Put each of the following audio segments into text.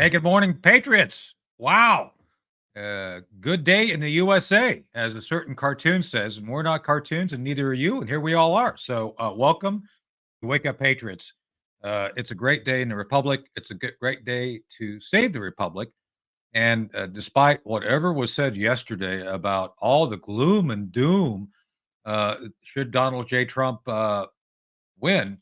Hey, good morning, Patriots. Wow. Good day in the USA, as a certain cartoon says, and we're not cartoons, and neither are you, and here we all are. So, welcome to Wake Up Patriots. It's a great day in the Republic. It's a great day to save the Republic. And despite whatever was said yesterday about all the gloom and doom, should Donald J. Trump win,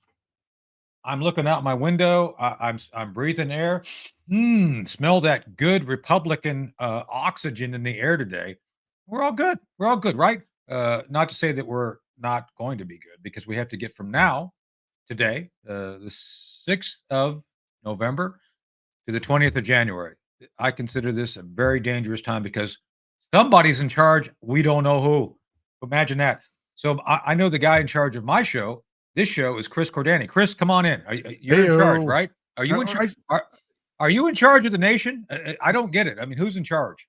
I'm looking out my window. I'm breathing air. Smell that good Republican oxygen in the air today. We're all good. We're all good, right? Not to say that we're not going to be good, because we have to get from now, today, the 6th of November, to the 20th of January. I consider this a very dangerous time because somebody's in charge. We don't know who. Imagine that. So I know the guy in charge of my show. This show is Chris Cordani. Chris, come on in. You're in charge, right? Are you in charge? Are you in charge of the nation? I don't get it. I mean, who's in charge?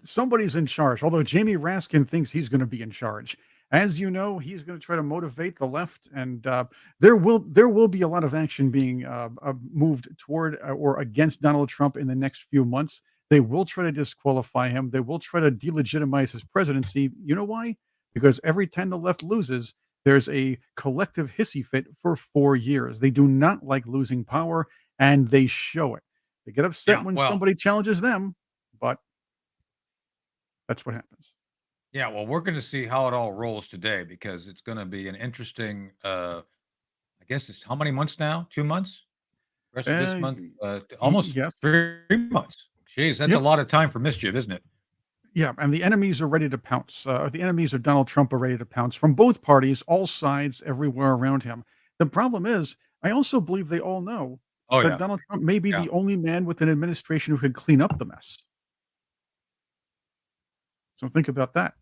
Somebody's in charge, although Jamie Raskin thinks he's going to be in charge. As you know, he's going to try to motivate the left, and there will be a lot of action being moved toward or against Donald Trump in the next few months. They will try to disqualify him. They will try to delegitimize his presidency. You know why? Because every time the left loses, there's a collective hissy fit for 4 years. They do not like losing power, and they show it. They get upset when somebody challenges them, but that's what happens. Yeah, well, we're going to see how it all rolls today, because it's going to be an interesting. I guess it's how many months now? 2 months. Rest of this month, almost 3 months. Jeez, that's a lot of time for mischief, isn't it? Yeah, and the enemies are ready to pounce. The enemies of Donald Trump are ready to pounce from both parties, all sides, everywhere around him. The problem is, I also believe they all know that Donald Trump may be the only man with an administration who can clean up the mess. So think about that.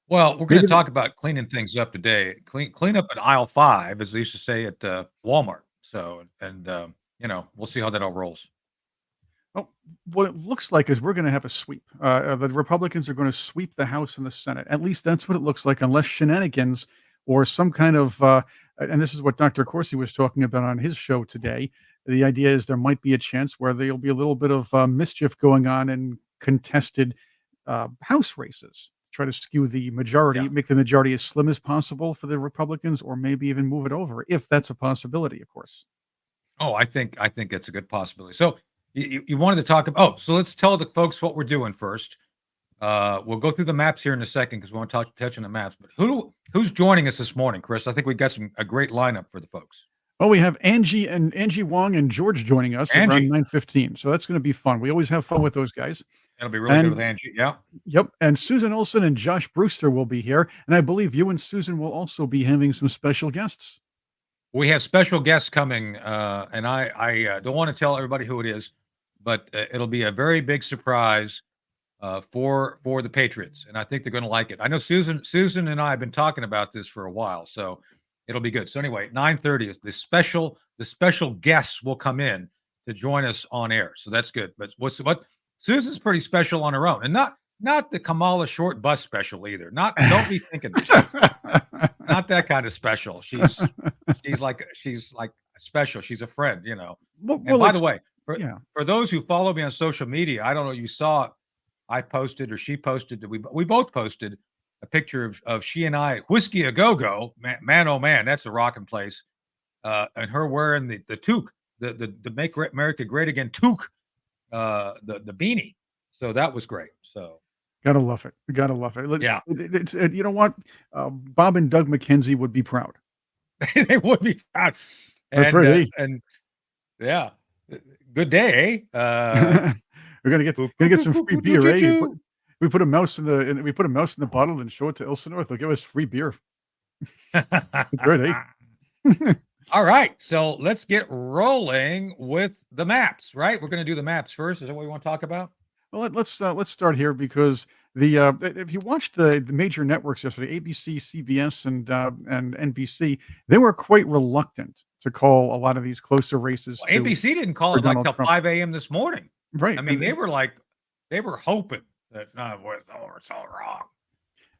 Well, we're going to talk about cleaning things up today. Clean up at aisle 5, as they used to say at Walmart. So, and we'll see how that all rolls. Well, what it looks like is we're going to have a sweep. The Republicans are going to sweep the House and the Senate. At least that's what it looks like, unless shenanigans or some kind of, and this is what Dr. Corsi was talking about on his show today. The idea is there might be a chance where there'll be a little bit of mischief going on in contested House races. Try to skew the majority, make the majority as slim as possible for the Republicans, or maybe even move it over, if that's a possibility, of course. Oh, I think it's a good possibility. So you wanted to talk about, so let's tell the folks what we're doing first. We'll go through the maps here in a second, because we want to touch on the maps. But who's joining us this morning, Chris? I think we got a great lineup for the folks. Oh, we have Angie Wong and George joining us around 9:15. So that's going to be fun. We always have fun with those guys. It'll be really good with Angie. Yeah. Yep. And Susan Olsen and Josh Brewster will be here. And I believe you and Susan will also be having some special guests. We have special guests coming, and I don't want to tell everybody who it is, but it'll be a very big surprise for the Patriots, and I think they're going to like it. I know Susan and I have been talking about this for a while, so it'll be good. So anyway, 9:30 is the special guests will come in to join us on air, so that's good. But what Susan's pretty special on her own, and not the Kamala short bus special either. Don't be thinking not that kind of special. She's like special. She's a friend, Well, and by the way, for those who follow me on social media, I don't know, you saw I posted or she posted, we both posted a picture of she and I, Whiskey a Go-Go, man, oh man, that's a rocking place. And her wearing the toque, the Make America Great Again toque, the beanie. So that was great. So gotta love it. Gotta love it. Yeah. It's you know what? Bob and Doug McKenzie would be proud. They would be proud. That's right. And yeah, good day. We're gonna get some free beer, eh? We put a mouse in the bottle and show it to Elsinore. They'll give us free beer. Great, eh? All right, so let's get rolling with the maps. Right, we're going to do the maps first. Is that what we want to talk about? Well, let's start here, because if you watched the major networks yesterday, ABC, CBS, and NBC, they were quite reluctant to call a lot of these closer races. Well, ABC didn't call it like till 5 a.m. this morning. Right. I mean, they were hoping that it's all wrong.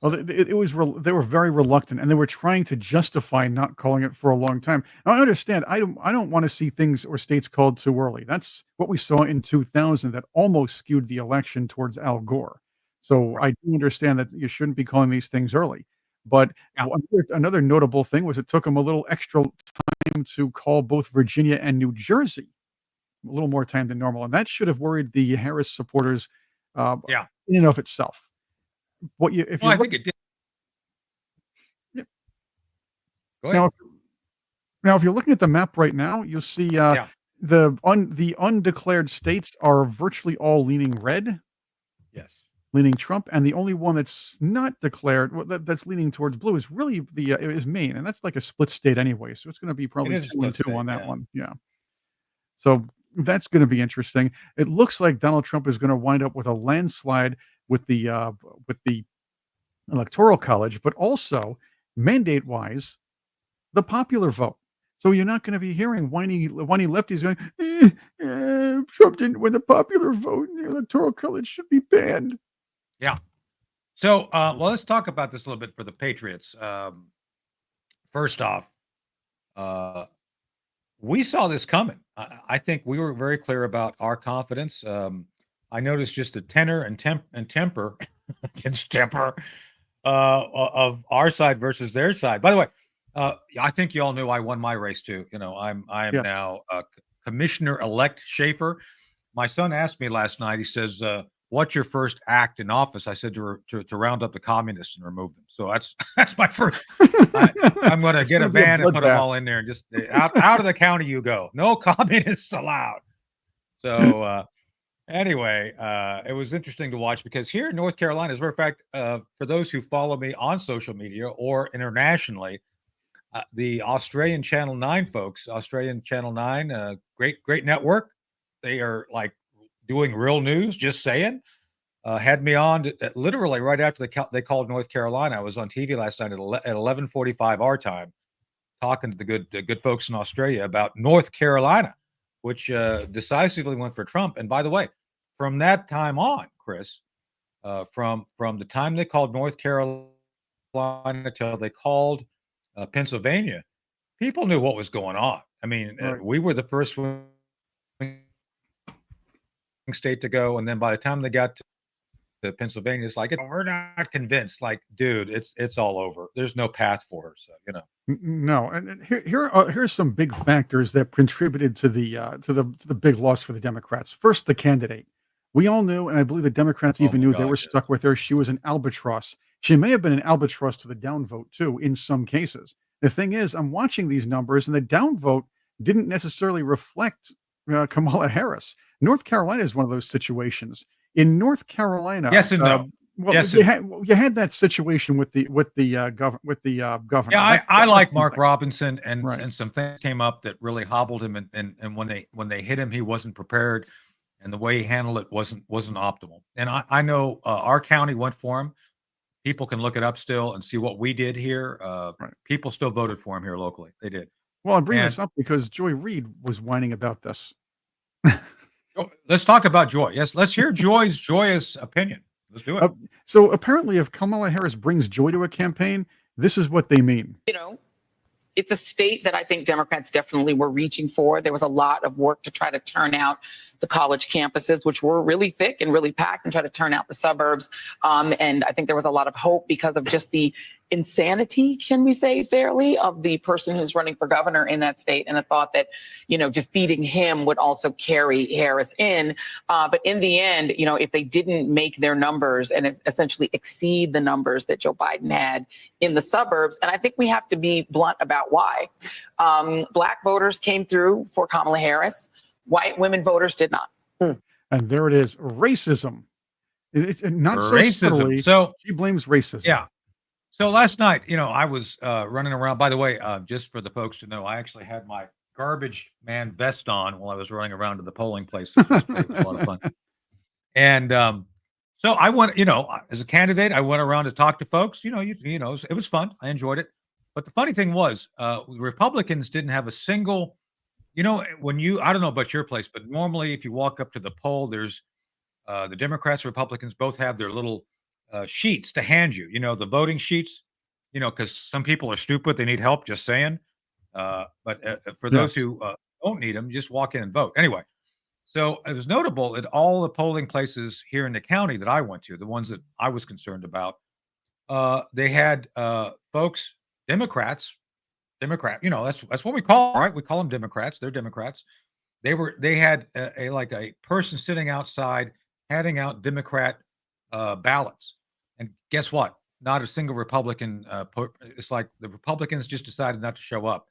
Well, So they were very reluctant, and they were trying to justify not calling it for a long time. Now, I understand. I don't want to see things or states called too early. That's what we saw in 2000 that almost skewed the election towards Al Gore. So right. I do understand that you shouldn't be calling these things early. But Yeah. another notable thing was it took them a little extra time to call both Virginia and New Jersey, a little more time than normal, and that should have worried the Harris supporters uh, Yeah. in and of itself. What you if Well, you I look think it did. Go ahead. now Now, if you're looking at the map right now, you'll see, Yeah. the undeclared states are virtually all leaning red, Yes. leaning Trump, and the only one that's not declared, well, that's leaning towards blue is really is Maine, and that's like a split state anyway, so it's gonna be It probably is a 2 and split 2 state. on that Yeah. one, yeah. So, that's gonna be interesting. It looks like Donald Trump is gonna wind up with a landslide with the Electoral College, but also mandate-wise, the popular vote. So you're not gonna be hearing whiny lefties going, Trump didn't win the popular vote, and the Electoral College should be banned." Yeah. So, well, let's talk about this a little bit for the Patriots. First off, uh, we saw this coming. I think we were very clear about our confidence. I noticed just the tenor and temper against temper of our side versus their side. By the way, I think you all knew I won my race too. I am Yes. now Commissioner elect Shaffer. My son asked me last night. He says, "What's your first act in office?" I said to round up the communists and remove them. So that's that's my first. I, I'm going to It's get a gonna be a van and put them bloodbath. all in there and just out of the county you go. No communists allowed. So anyway, it was interesting to watch because here in North Carolina, as a matter of fact, for those who follow me on social media or internationally, the Australian Channel 9 folks, Australian Channel 9, great network. They are like doing real news, just saying. Had me on literally right after they called North Carolina. I was on TV last night at 11:45 our time, talking to the good folks in Australia about North Carolina, which decisively went for Trump. And by the way, from that time on, Chris, from the time they called North Carolina till they called Pennsylvania, people knew what was going on. I mean, Right. we were the first state to go, and then by the time they got to Pennsylvania, it's like we're not convinced. Like, dude, it's all over. There's no path for her. So No, and here's some big factors that contributed to the big loss for the Democrats. First, the candidate. We all knew, and I believe the Democrats oh even my knew they God, were yes. stuck with her. She was an albatross. She may have been an albatross to the downvote too, in some cases. The thing is, I'm watching these numbers, and the downvote didn't necessarily reflect Kamala Harris. North Carolina is one of those situations. In North Carolina, Yes and no. well, Yes and no. you had that situation with the Yeah, governor. I That's like one Mark thing, Robinson, right? and some things came up that really hobbled him, and when they hit him, he wasn't prepared, and the way he handled it wasn't optimal. And I know our county went for him. People can look it up still and see what we did here. Right. People still voted for him here locally. They did. Well, I bring And this up because Joy Reid was whining about this. let's talk about Joy. Yes, let's hear Joy's joyous opinion. Let's do it. Uh, so apparently, if Kamala Harris brings joy to a campaign, this is what they mean. It's a state that I think Democrats definitely were reaching for. There was a lot of work to try to turn out the college campuses, which were really thick and really packed, and try to turn out the suburbs. And I think there was a lot of hope because of just the insanity, can we say fairly, of the person who's running for governor in that state, and a thought that, defeating him would also carry Harris in. But in the end, if they didn't make their numbers and essentially exceed the numbers that Joe Biden had in the suburbs, and I think we have to be blunt about why. Black voters came through for Kamala Harris. White women voters did not. And there it is, racism. Not so Racism. subtly, So she blames racism. yeah. So last night, I was running around. By the way, just for the folks to know, I actually had my garbage man vest on while I was running around to the polling places yesterday. It was a lot of fun. And so I went, as a candidate, I went around to talk to folks. It was fun. I enjoyed it. But the funny thing was, Republicans didn't have a single. I don't know about your place, but normally if you walk up to the poll, there's the Democrats, Republicans both have their little sheets to hand you. The voting sheets. Because some people are stupid, they need help. Just saying. But for those Yes. who don't need them, just walk in and vote. Anyway, so it was notable that all the polling places here in the county that I went to, the ones that I was concerned about, they had folks, Democrats, Democrat. That's what we call them, right? We call them Democrats. They're Democrats. They had a person sitting outside handing out Democrat ballots, and guess what? Not a single Republican. It's like the Republicans just decided not to show up.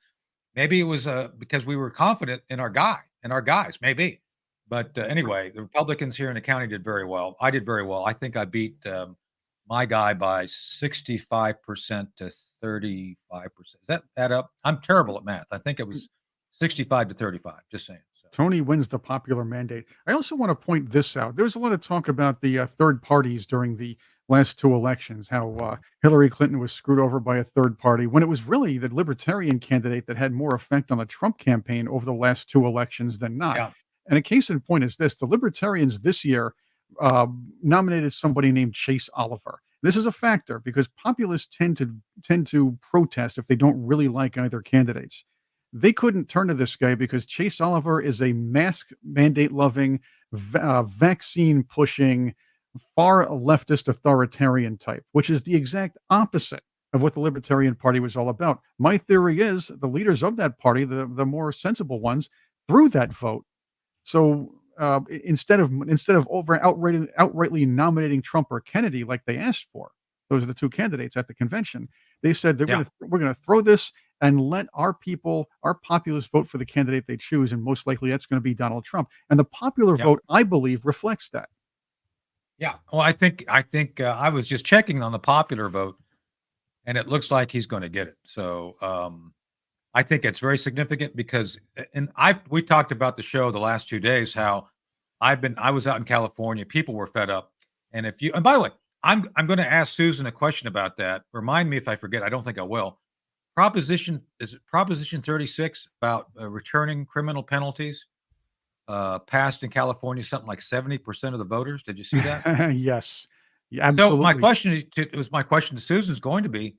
Maybe it was because we were confident in our guys, maybe. But anyway, the Republicans here in the county did very well. I did very well. I think I beat my guy by 65% to 35%. Does that add up? I'm terrible at math. I think it was 65 to 35. Just saying. So. Tony wins the popular mandate. I also want to point this out. There's a lot of talk about the third parties during the last two elections, how Hillary Clinton was screwed over by a third party, when it was really the Libertarian candidate that had more effect on the Trump campaign over the last two elections than not. Yeah. And a case in point is this: the Libertarians this year nominated somebody named Chase Oliver. This is a factor because populists tend to protest if they don't really like either candidates. They couldn't turn to this guy because Chase Oliver is a mask mandate loving, vaccine pushing, far leftist authoritarian type, which is the exact opposite of what the Libertarian Party was all about. My theory is the leaders of that party, the more sensible ones, threw that vote. So instead of outrightly nominating Trump or Kennedy like they asked for, those are the two candidates at the convention, they said we're going to throw this and let our people, our populists, vote for the candidate they choose, and most likely that's going to be Donald Trump. And the popular vote, I believe, reflects that. Yeah. Well, I think I was just checking on the popular vote, and it looks like he's going to get it. So I think it's very significant because, and we talked about the show the last 2 days, how I was out in California, people were fed up. And by the way, I'm going to ask Susan a question about that. Remind me if I forget. I don't think I will. Proposition 36 about returning criminal penalties passed in California, something like 70% of the voters. Did you see that? Yes. Yeah, absolutely. So my question to Susan is going to be,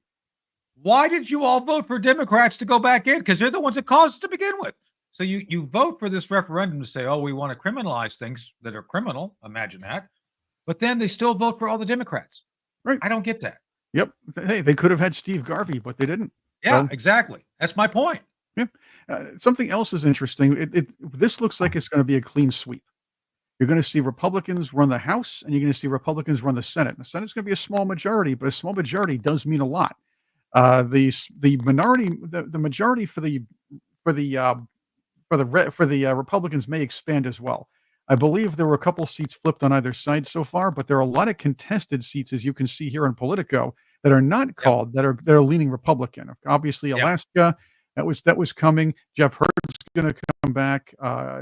why did you all vote for Democrats to go back in? Because they're the ones that caused it to begin with. So you vote for this referendum to say, oh, we want to criminalize things that are criminal. Imagine that. But then they still vote for all the Democrats. Right. I don't get that. Yep. Hey, they could have had Steve Garvey, but they didn't. Yeah, exactly. That's my point. Yeah. Something else is interesting. This looks like it's going to be a clean sweep. You're going to see Republicans run the House, and you're going to see Republicans run the Senate. The Senate's going to be a small majority, but a small majority does mean a lot. The majority for the Republicans may expand as well. I believe there were a couple seats flipped on either side so far, but there are a lot of contested seats, as you can see here in Politico, that are not called, that are leaning Republican. Obviously, Alaska, that was coming. Jeff Hurd's going to come back.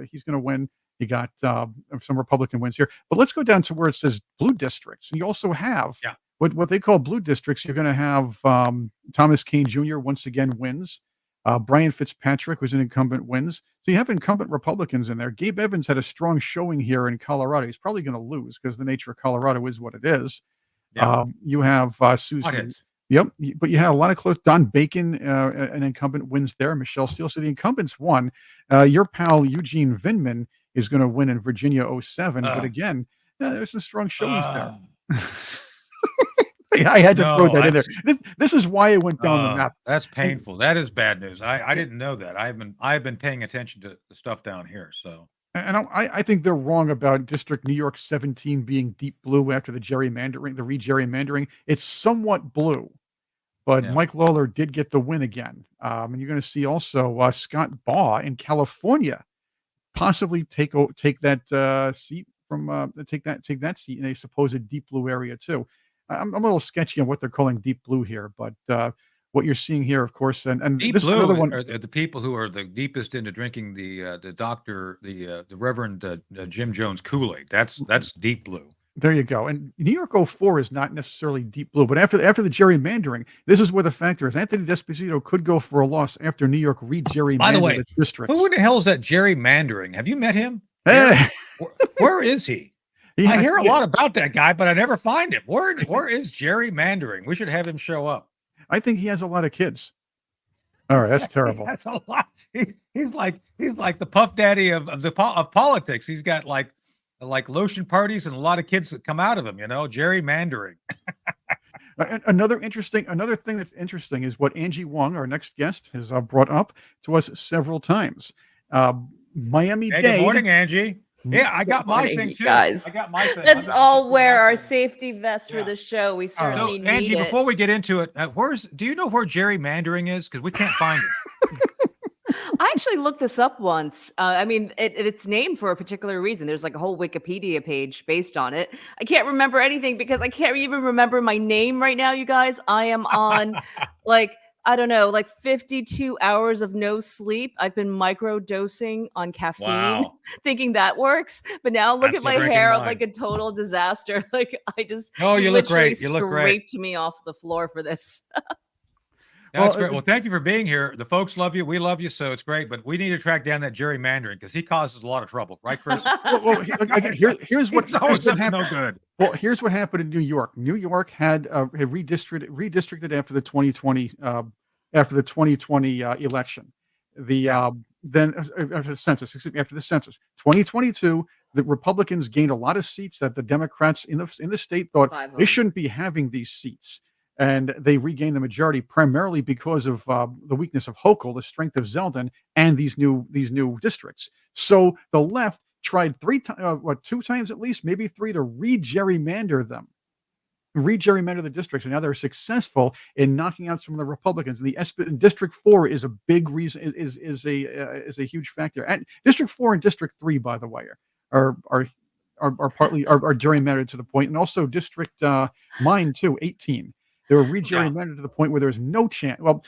He's going to win. You got some Republican wins here. But let's go down to where it says blue districts. And you also have what they call blue districts. You're going to have Thomas Kean Jr. once again wins. Brian Fitzpatrick, who's an incumbent, wins. So you have incumbent Republicans in there. Gabe Evans had a strong showing here in Colorado. He's probably going to lose because the nature of Colorado is what it is. Yeah. You have Susan. Yep. But you had a lot of close. Don Bacon, an incumbent, wins there. Michelle Steele. So the incumbents won. Your pal Eugene Vindman is going to win in Virginia 07. But again, there's some strong showings there. I had to throw that in there. This is why it went down the map. That's painful. That is bad news. I didn't know that. I've been paying attention to the stuff down here. So, and I think they're wrong about District New York 17 being deep blue after the re-gerrymandering. It's somewhat blue, but Mike Lawler did get the win again. And you're going to see also Scott Baugh in California possibly take that seat from take that seat in a supposed deep blue area too. I'm a little sketchy on what they're calling deep blue here, but what you're seeing here, of course, and deep this blue is another one. Are the people who are the deepest into drinking the Reverend Jim Jones Kool-Aid. That's deep blue. There you go. And New York 04 is not necessarily deep blue, but after the gerrymandering, this is where the factor is. Anthony D'Esposito could go for a loss after New York re-gerrymandered. By the way, districts. who in the hell is that gerrymandering? Have you met him? Where is he? I hear a lot about that guy, but I never find him. Where is gerrymandering? We should have him show up. I think he has a lot of kids. All right, that's terrible. That's a lot. He's like the Puff Daddy of politics. He's got like lotion parties and a lot of kids that come out of him. Gerrymandering. Another thing that's interesting is what Angie Wong, our next guest, has brought up to us several times. Miami-Dade. Good morning, Angie. Yeah, I got my thing too. Guys. I got my thing. Let's all wear our safety vests for the show. We certainly need Angie, it. before we get into it, do you know where gerrymandering is? Because we can't find it. I actually looked this up once. I mean, it's named for a particular reason. There's like a whole Wikipedia page based on it. I can't remember anything because I can't even remember my name right now, you guys. I am on I don't know, 52 hours of no sleep. I've been micro-dosing on caffeine, thinking that works. But now look at my hair. I'm like a total disaster. You look great. You look great. Scraped me off the floor for this. That's great. Well, thank you for being here. The folks love you. We love you. So it's great. But we need to track down that gerrymandering because he causes a lot of trouble. Right, Chris? Here's what happened. No good. Well, here's what happened in New York. New York had redistricted after the 2020 election. After the census. 2022, the Republicans gained a lot of seats that the Democrats in the state thought they shouldn't be having these seats. And they regained the majority primarily because of the weakness of Hochul, the strength of Zeldin, and these new districts. So the left tried two times at least, maybe three, to re-gerrymander the districts, and now they're successful in knocking out some of the Republicans. And District 4 is a big reason, is a huge factor. And District 4 and District 3, by the way, are gerrymandered to the point, and also District mine too, 18. They were re-gerrymandered to the point where there's no chance. Well,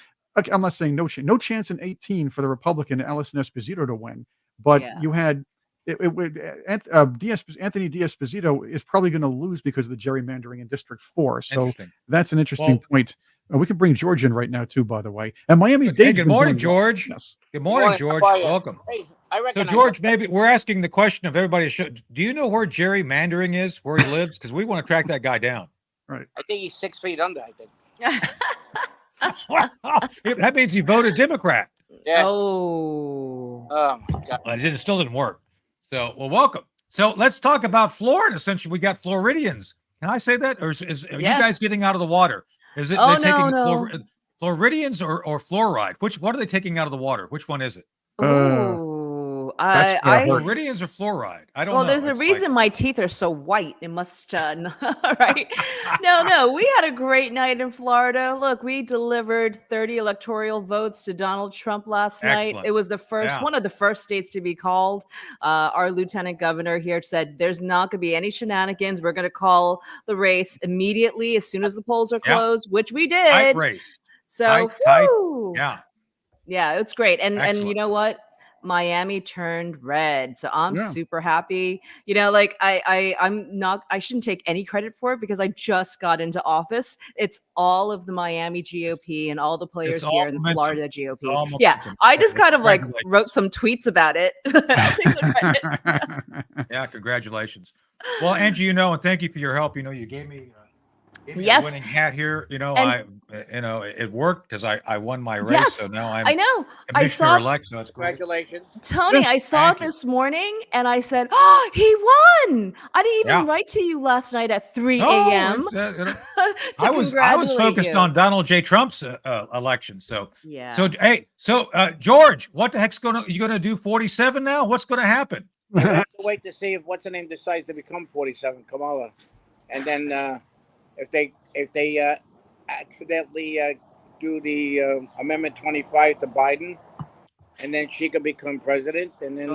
I'm not saying no chance in 18 for the Republican Alison Esposito to win, but you had Anthony D'Esposito is probably going to lose because of the gerrymandering in District 4. So that's an interesting point. We can bring George in right now too, by the way. And Miami-Dade. Good morning, George. Yes. Good morning, George. Welcome. Hey, I reckon. So, George, maybe we're asking the question of everybody. Do you know where gerrymandering is, where he lives? Because we want to track that guy down. Right. I think he's 6 feet under. I think. That means he voted Democrat. Yeah. Oh my God. Well, it still didn't work. So, welcome. So let's talk about Florida. Essentially, we got Floridians. Can I say that, or are you guys getting out of the water? Is it they're taking Floridians or fluoride? What are they taking out of the water? Which one is it? Floridians or fluoride? I don't know. Well, there's a reason my teeth are so white. It must, right? No, we had a great night in Florida. Look, we delivered 30 electoral votes to Donald Trump last night. It was the first, one of the first states to be called. Our lieutenant governor here said there's not going to be any shenanigans. We're going to call the race immediately as soon as the polls are closed, which we did. Tight race. So, tight. Yeah, it's great. And you know what? Miami turned red, so I'm super happy. I shouldn't take any credit for it because I just got into office. It's all of the Miami GOP and all the players here in the Florida GOP. I just kind of wrote some tweets about it. I'll take some credit. Congratulations. Well, Angie, and thank you for your help. You gave me a winning hat here. It worked because I won my race. So now I'm commissioner-elect, so that's great. Congratulations. Tony, I saw it this morning and I said, oh, he won. I didn't even write to you last night at 3 a.m. I was focused on Donald J. Trump's election. So George, what the heck's you gonna do 47 now? What's gonna happen? I have to wait to see if what's her name decides to become 47, Kamala. And then if they accidentally do the Amendment 25 to Biden, and then she could become president, and then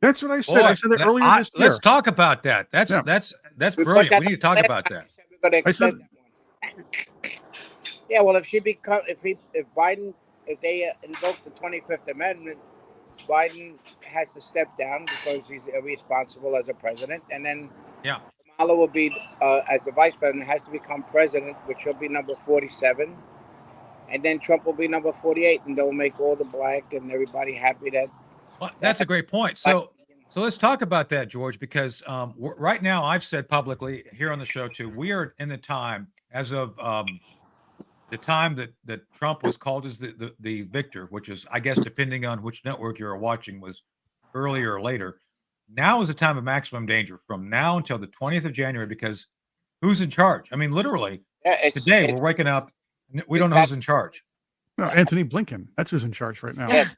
that's what I said. I said that earlier this year. Let's talk about that. That's brilliant. We need to talk about that. Well, if they invoke the 25th Amendment, Biden has to step down because he's irresponsible as a president, and then Kamala will be, as the vice president, has to become president, which will be number 47. And then Trump will be number 48, and they'll make all the black and everybody happy that. Well, that's a great point. So So let's talk about that, George, because right now I've said publicly here on the show too, we are in the time as of the time that Trump was called as the victor, which is, I guess, depending on which network you're watching, was earlier or later. Now is a time of maximum danger from now until the 20th of January, because who's in charge? I mean, literally, today we're waking up, we don't know who's in charge. No, Anthony Blinken. That's who's in charge right now. Yeah.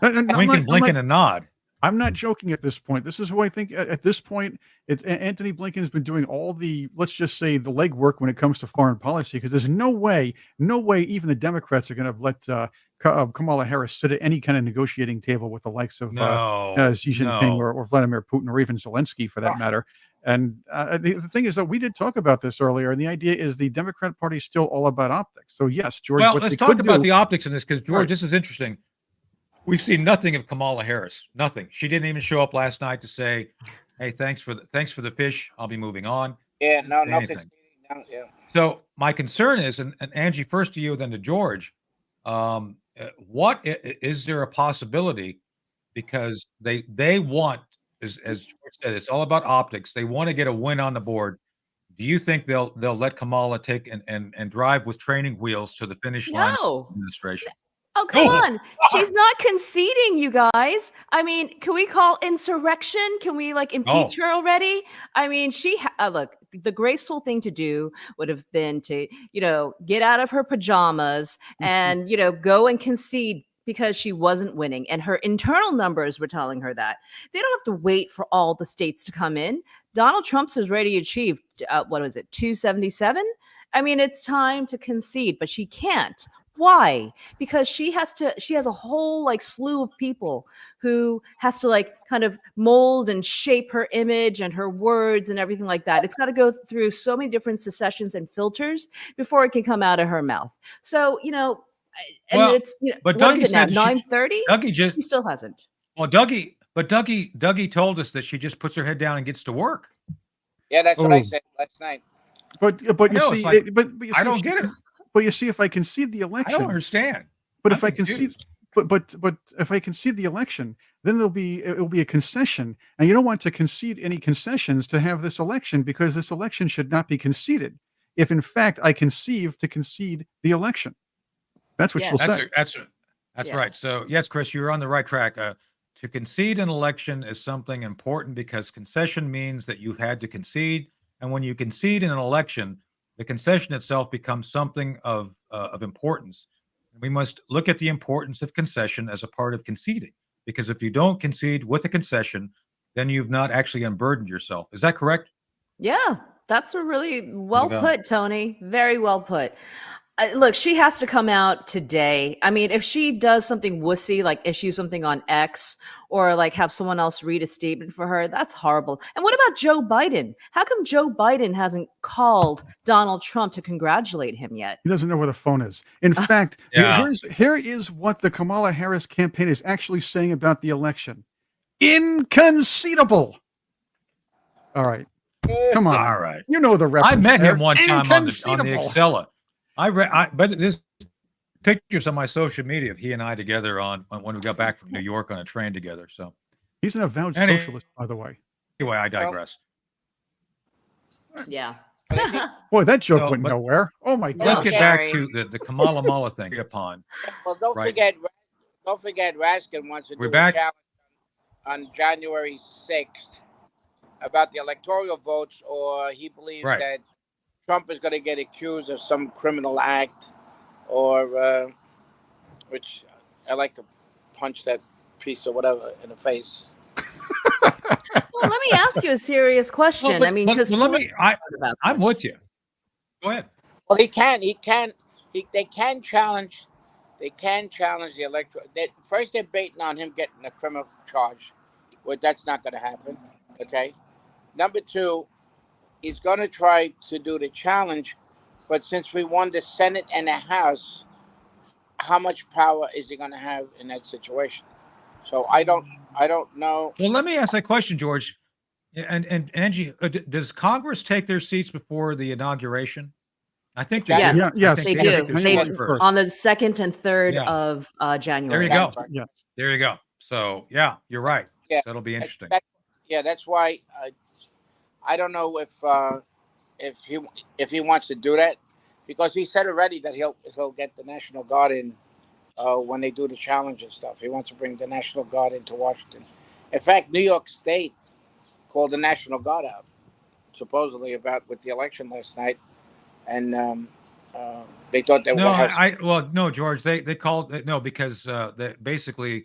Blinken, and nod. I'm not joking at this point. This is who I think at this point, it's Anthony Blinken has been doing all the, let's just say, the legwork when it comes to foreign policy, because there's no way even the Democrats are going to let Kamala Harris sit at any kind of negotiating table with the likes of Xi Jinping or Vladimir Putin or even Zelensky for that matter. And the thing is that we did talk about this earlier, and the idea is the Democrat Party is still all about optics. So yes, George. Well, let's talk about the optics in this, because George, this is interesting. We've seen nothing of Kamala Harris. Nothing. She didn't even show up last night to say, "Hey, thanks for the fish. I'll be moving on." Yeah, nothing. Yeah. So my concern is, and Angie, first to you, then to George. What is there a possibility, because they want, as George said, it's all about optics. They want to get a win on the board. Do you think they'll let Kamala take and drive with training wheels to the finish line of the administration? Oh, come on. She's not conceding, you guys. I mean, can we call insurrection? Can we impeach her already? I mean, look, the graceful thing to do would have been to, get out of her pajamas and, go and concede, because she wasn't winning. And her internal numbers were telling her that. They don't have to wait for all the states to come in. Donald Trump's has already achieved, 277? I mean, it's time to concede, but she can't. Why? Because she has a whole slew of people who has to kind of mold and shape her image and her words and everything like that. It's got to go through so many different secessions and filters before it can come out of her mouth. So, it's, but what Dougie is it now? said 9:30? She still hasn't. Well, Dougie told us that she just puts her head down and gets to work. Yeah, that's what I said last night. But you see, I don't get it. But you see, if I concede the election, I don't understand. But if I concede, but if I concede the election, then it will be a concession, and you don't want to concede any concessions to have this election, because this election should not be conceded. If in fact I conceive to concede the election, that's what she'll say. That's right. So yes, Chris, you're on the right track. To concede an election is something important, because concession means that you've had to concede, and when you concede in an election, the concession itself becomes something of importance. We must look at the importance of concession as a part of conceding, because if you don't concede with a concession, then you've not actually unburdened yourself. Is that correct? Yeah, that's a really well put, Tony. Very well put. Look, she has to come out today. I mean, if she does something wussy, like issue something on X, or have someone else read a statement for her, that's horrible. And what about Joe Biden? How come Joe Biden hasn't called Donald Trump to congratulate him yet? He doesn't know where the phone is. In fact, here is what the Kamala Harris campaign is actually saying about the election. Inconceivable. All right. Come on. All right. You know the reference. I met him one time on the Excella. But there's pictures on my social media of he and I together on when we got back from New York on a train together. So he's an avowed socialist, by the way. Anyway, I digress. Yeah. Boy, that joke went nowhere. Oh my God. Let's get back to the Kamala Mullah thing. Upon. Well, don't forget, Raskin wants to do a challenge on January 6th about the electoral votes, or he believes that Trump is going to get accused of some criminal act, or which I like to punch that piece or whatever in the face. Well, let me ask you a serious question. I'm with you. Go ahead. Well, they can challenge the electoral. First, they're baiting on him getting a criminal charge. Well, that's not going to happen. Okay. Number two, he's going to try to do the challenge, but since we won the Senate and the House, how much power is he going to have in that situation? So I don't know. Well, let me ask that question, George. And Angie, does Congress take their seats before the inauguration? I think they do. Yes, they do. On the 2nd and 3rd of January. There you go. Yeah. There you go. So yeah, you're right. Yeah. That'll be interesting. That's why I don't know if he wants to do that, because he said already that he'll get the National Guard in when they do the challenge and stuff. He wants to bring the National Guard into Washington. In fact, New York State called the National Guard out, supposedly with the election last night, and they thought they would no, George, they called no, because basically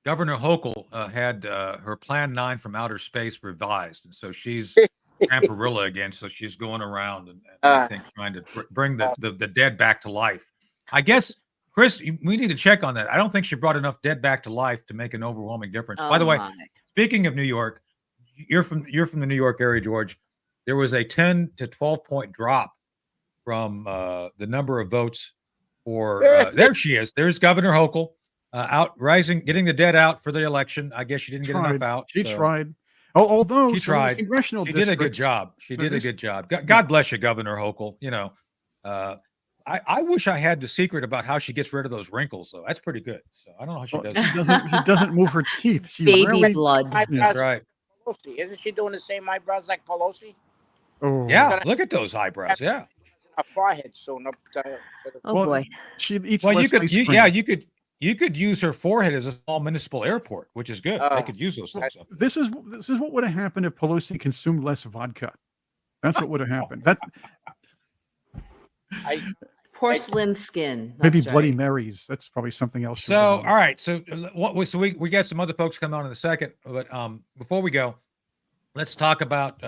Governor Hochul had her Plan 9 from outer space revised, and so she's Tramparilla again. So she's going around and I think trying to bring the dead back to life. I guess, Chris, we need to check on that. I don't think she brought enough dead back to life to make an overwhelming difference. By the way, speaking of New York, you're from the New York area, George. There was a 10 to 12 point drop from the number of votes for there she is. There's Governor Hochul getting the dead out for the election. I guess she didn't get enough out. She tried. Although she tried. Congressional she did a good job. She did a good job. God bless you, Governor Hochul. You know, I wish I had the secret about how she gets rid of those wrinkles, though. That's pretty good. So I don't know how she does. She doesn't move her teeth. She baby blood. That's right. Pelosi. Isn't she doing the same eyebrows like Pelosi? Oh yeah, look at those eyebrows. Yeah, a forehead soon. Boy, she eats. Well, you could use her forehead as a small municipal airport, which is good. They could use those things. This is what would have happened if Pelosi consumed less vodka. That's what would have happened. Porcelain skin. Maybe Bloody Marys. That's probably something else. So, all right. So, we got some other folks coming on in a second, but before we go, let's talk about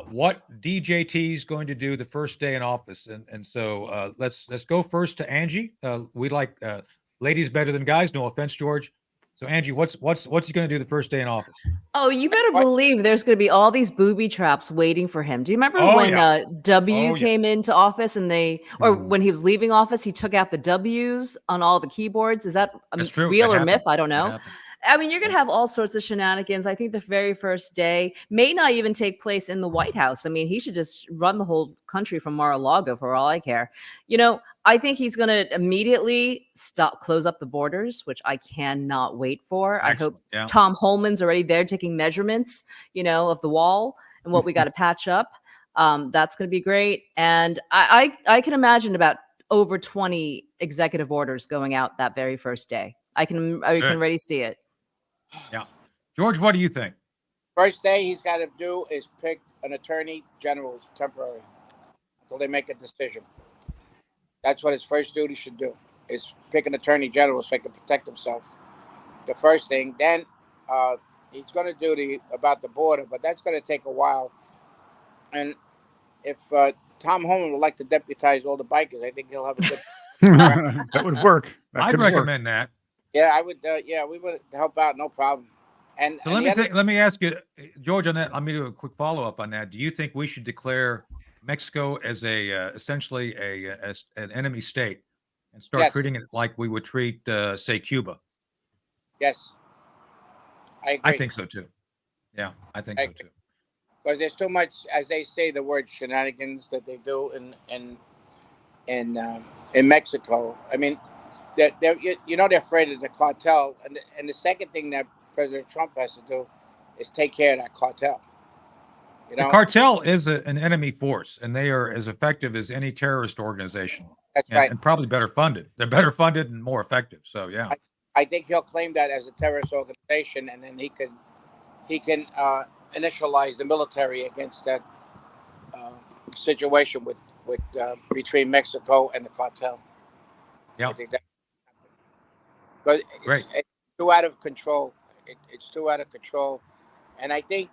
what DJT is going to do the first day in office, and so let's go first to Angie. We like ladies better than guys. No offense, George. So, Angie, what's he going to do the first day in office? Oh, you better believe there's going to be all these booby traps waiting for him. Do you remember when W came into office and when he was leaving office, he took out the W's on all the keyboards? Is that real or myth? I don't know. I mean, you're going to have all sorts of shenanigans. I think the very first day may not even take place in the White House. I mean, he should just run the whole country from Mar-a-Lago for all I care. You know, I think he's going to immediately close up the borders, which I cannot wait for. Excellent. I hope Tom Holman's already there taking measurements, of the wall and what we got to patch up. That's going to be great. And I can imagine about over 20 executive orders going out that very first day. I can already see it. Yeah. George, what do you think? First day he's got to do is pick an attorney general temporary until they make a decision. That's what his first duty should do, is pick an attorney general so he can protect himself. The first thing. Then he's going to do about the border, but that's going to take a while. And if Tom Holman would like to deputize all the bikers, I think he'll have a good... That would work. I'd recommend that. Yeah, I would. We would help out, no problem. And, so let me ask you, George, on that. Let me do a quick follow up on that. Do you think we should declare Mexico as essentially an enemy state and start treating it like we would treat, say, Cuba? Yes, I agree. I think so too. Yeah, I think so too. Because there's too much, as they say, the word shenanigans that they do in Mexico. I mean. They're afraid of the cartel, and the second thing that President Trump has to do is take care of that cartel. The cartel is an enemy force, and they are as effective as any terrorist organization. That's right, and probably better funded. They're better funded and more effective. So yeah, I think he'll claim that as a terrorist organization, and then he can initialize the military against that situation with between Mexico and the cartel. Yeah. I think that. But it's too out of control. It's too out of control. And I think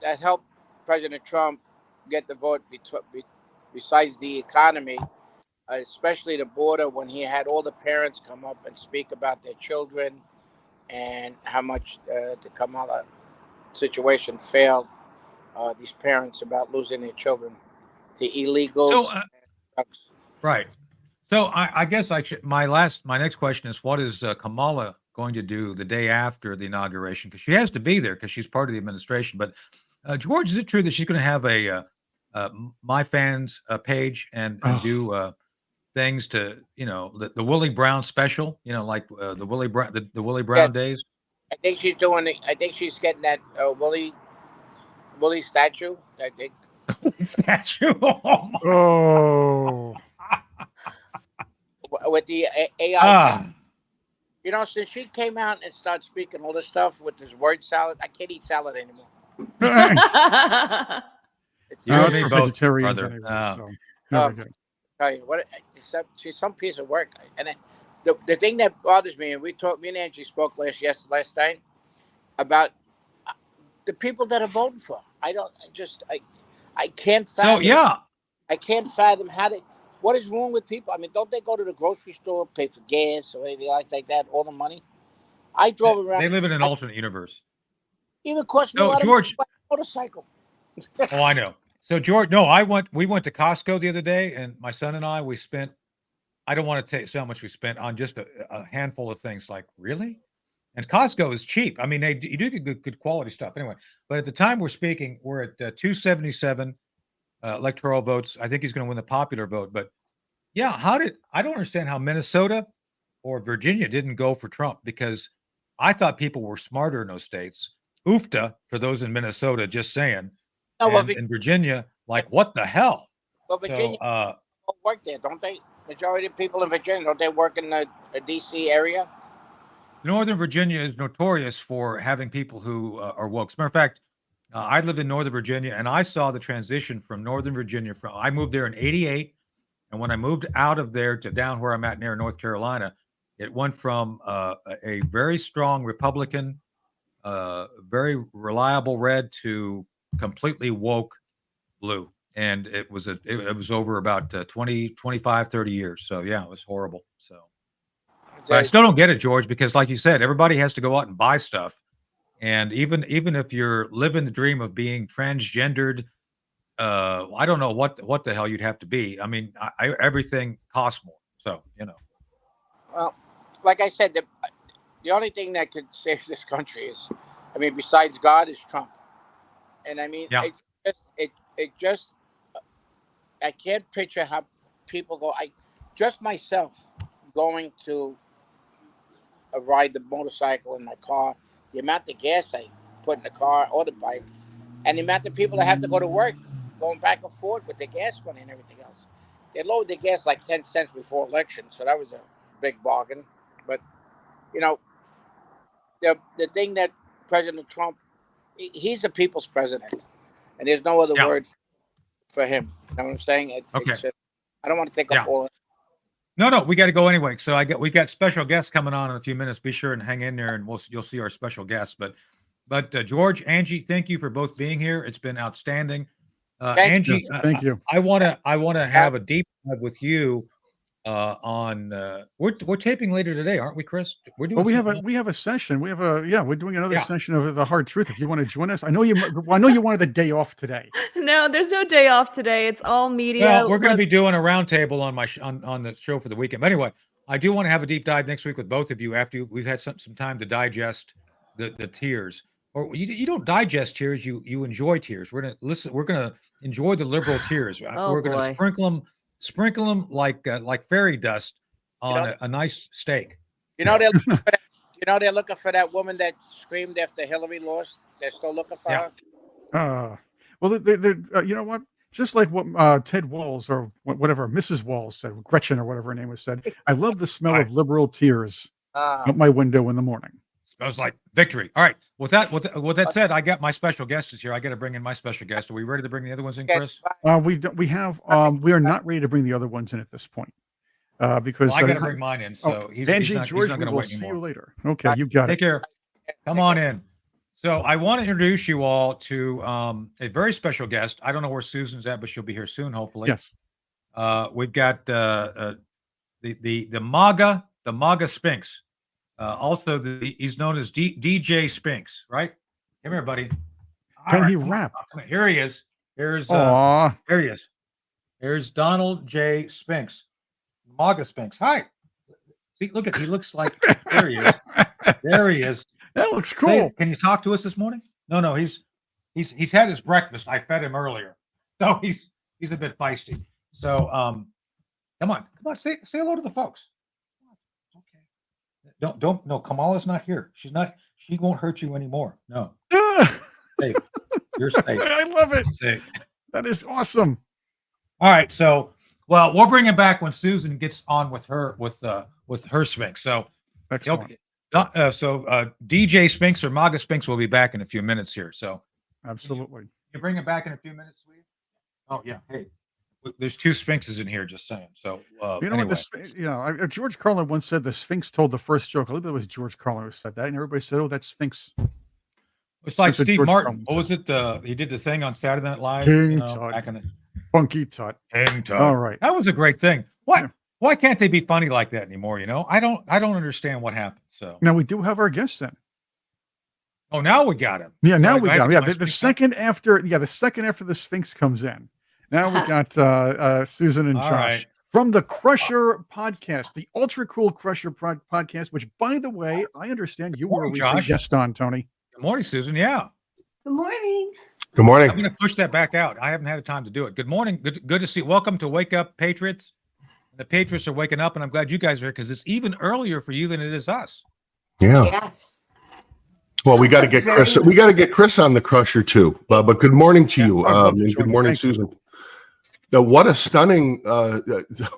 that helped President Trump get the vote besides the economy, especially the border, when he had all the parents come up and speak about their children and how much the Kamala situation failed these parents about losing their children to illegals and drugs. Right. So I guess my next question is, what is Kamala going to do the day after the inauguration? Because she has to be there because she's part of the administration. But George, is it true that she's going to have a My Fans page and do things to the Willie Brown special? Like the Willie Brown days. I think she's doing. I think she's getting that Willie statue. I think. Statue. Oh, With the AI. Ah, You know, since she came out and started speaking all this stuff with this word salad, I can't eat salad anymore. It's you and it's me for both, vegetarians brother. anyway. So there we go. tell you what, she's some piece of work. And the thing that bothers me, and me and Angie spoke last night about the people that are voting for. I can't fathom. So yeah, I can't fathom what is wrong with people. I mean, don't they go to the grocery store, pay for gas or anything like that, all the money? I drove around. they live in an alternate universe. Even cost me a So lot George, of money on a motorcycle. oh, I know. So George, no, we went to Costco the other day, and my son and I, we spent, I don't want to say how much we spent on just a handful of things. Like, really? And Costco is cheap. I mean, you do good quality stuff anyway. But at the time we're speaking, we're at 277 electoral votes. I think he's going to win the popular vote. But yeah, I don't understand how Minnesota or Virginia didn't go for Trump, because I thought people were smarter in those states. Oofta for those in Minnesota, just saying. No, well, And in Virginia, like, what the hell? Well, Virginia work there, don't they? Majority of people in Virginia, don't they work in the D.C. area? Northern Virginia is notorious for having people who are woke. As a matter of fact, I lived in Northern Virginia, and I saw the transition from Northern Virginia. I moved there in '88, and when I moved out of there to down where I'm at near North Carolina, it went from a very strong Republican, very reliable red to completely woke blue. And it was over about 20, 25, 30 years. So yeah, it was horrible. So but I still don't get it, George, because like you said, everybody has to go out and buy stuff. And even if you're living the dream of being transgendered, I don't know what the hell you'd have to be. I mean, everything costs more. So, Well, like I said, the only thing that could save this country is, I mean, besides God, is Trump. And I mean, yeah. it just, I can't picture how people go. Just myself going to ride the motorcycle in my car, the amount of gas I put in the car or the bike, and the amount of people that have to go to work, going back and forth with the gas money and everything else. They lowered the gas like 10 cents before election, so that was a big bargain. But, you know, the thing that President Trump, he's the people's president, and there's no other word for him. You know what I'm saying? Okay. I don't want to take up all. No, we got to go anyway. So we got special guests coming on in a few minutes. Be sure and hang in there, and you'll see our special guests. But George, Angie, thank you for both being here. It's been outstanding. Angie, thank you. I want to have a deep dive with you on we're taping later today, aren't we, Chris? We're doing. Well, we have a session. We're doing another session of the Hard Truth. If you want to join us, I know you wanted the day off today. No, there's no day off today. It's all media. Well, we're going to be doing a roundtable on on the show for the weekend. But anyway, I do want to have a deep dive next week with both of you after we've had some time to digest the tears. Or you don't digest tears, you enjoy tears. We're gonna listen. We're gonna enjoy the liberal tears. We're gonna sprinkle them like fairy dust on a nice steak. They're looking for that woman that screamed after Hillary lost. They're still looking for her. Well, they're you know what? Just like what Ted Walls or whatever Mrs. Walls said, Gretchen or whatever her name was said. I love the smell of liberal tears out my window in the morning. Smells like victory. All right. With that said, I got my special guest is here. I got to bring in my special guest. Are we ready to bring the other ones in, Chris? We are not ready to bring the other ones in at this point. Because I got to bring mine in. So he's not going to wait see anymore. you later. Okay, you got it. Take care. Come on in. So I want to introduce you all to a very special guest. I don't know where Susan's at, but she'll be here soon, hopefully. Yes. We've got the MAGA Spinks. Also, he's known as DJ Spinks, right? Come here, buddy. Can he rap? Here he is. Here he is. Here's Donald J. Spinks, MAGA Spinks. Hi. See, look he looks like. There he is. There he is. That looks cool. Can you talk to us this morning? No. He's had his breakfast. I fed him earlier, so he's a bit feisty. So come on, say hello to the folks. No, Kamala's not here. She's She won't hurt you anymore. No. Ah, Safe. You're safe. I love it. Safe. That is awesome. All right. So, well, we'll bring it back when Susan gets on with her Sphinx. So, Excellent. DJ Sphinx or MAGA Sphinx will be back in a few minutes here. So, Absolutely. you bring it back in a few minutes, sweetie? Oh yeah. Hey, there's two Sphinxes in here. Just saying. So, You know anyway. what? George Carlin once said the Sphinx told the first joke. I believe it was George Carlin who said that, and everybody said, "Oh, that's Sphinx." It's like That's what Steve George Martin. Carlin What was it? He did the thing on Saturday Night Live. King Tut. Back in the Funky Tut. King Tut. All right. That was a great thing. What? Yeah. Why can't they be funny like that anymore? I don't understand what happened. So Now we do have our guests in. oh, now we got him. Yeah, now So we I have got him. to Yeah, put my the Sphinx second after, the Sphinx comes in. Now we got Susan and All Josh right. from the Crusher podcast, the ultra cool Crusher podcast. Which, by the way, I understand you were a morning, recent Josh. guest on, Tony. Good morning, Susan. Yeah. Good morning. Good morning. I'm going to push that back out. I haven't had time to do it. Good morning. Good to see. Welcome to Wake Up Patriots. The Patriots are waking up, and I'm glad you guys are here because it's even earlier for you than it is us. Yeah. Yes. Well, we got to get Chris. We got to get Chris on the Crusher too. But good morning to you. I'd love to And join good you. morning, Thank you. Susan. Now, what a stunning! Oh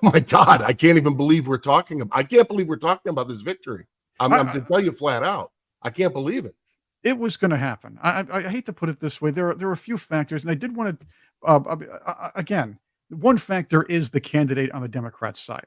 my God, I can't even believe we're talking. I can't believe we're talking about this victory. I'm to tell you flat out, I can't believe it. It was going to happen. I hate to put it this way. There are a few factors, and I did want to again. One factor is the candidate on the Democrat side.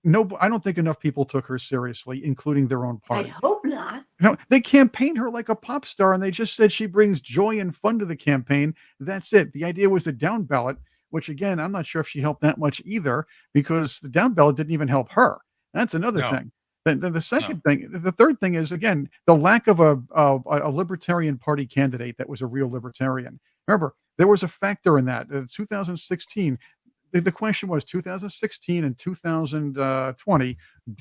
No, I don't think enough people took her seriously, including their own I party. hope not. No, they campaigned her like a pop star, and they just said she brings joy and fun to the campaign. That's it. The idea was a down ballot, which again, I'm not sure if she helped that much either, because the down ballot didn't even help her. That's another No. thing. Then the second thing, the third thing is again the lack of a libertarian party candidate that was a real libertarian. Remember, there was a factor in that. 2016. The question was 2016 and 2020.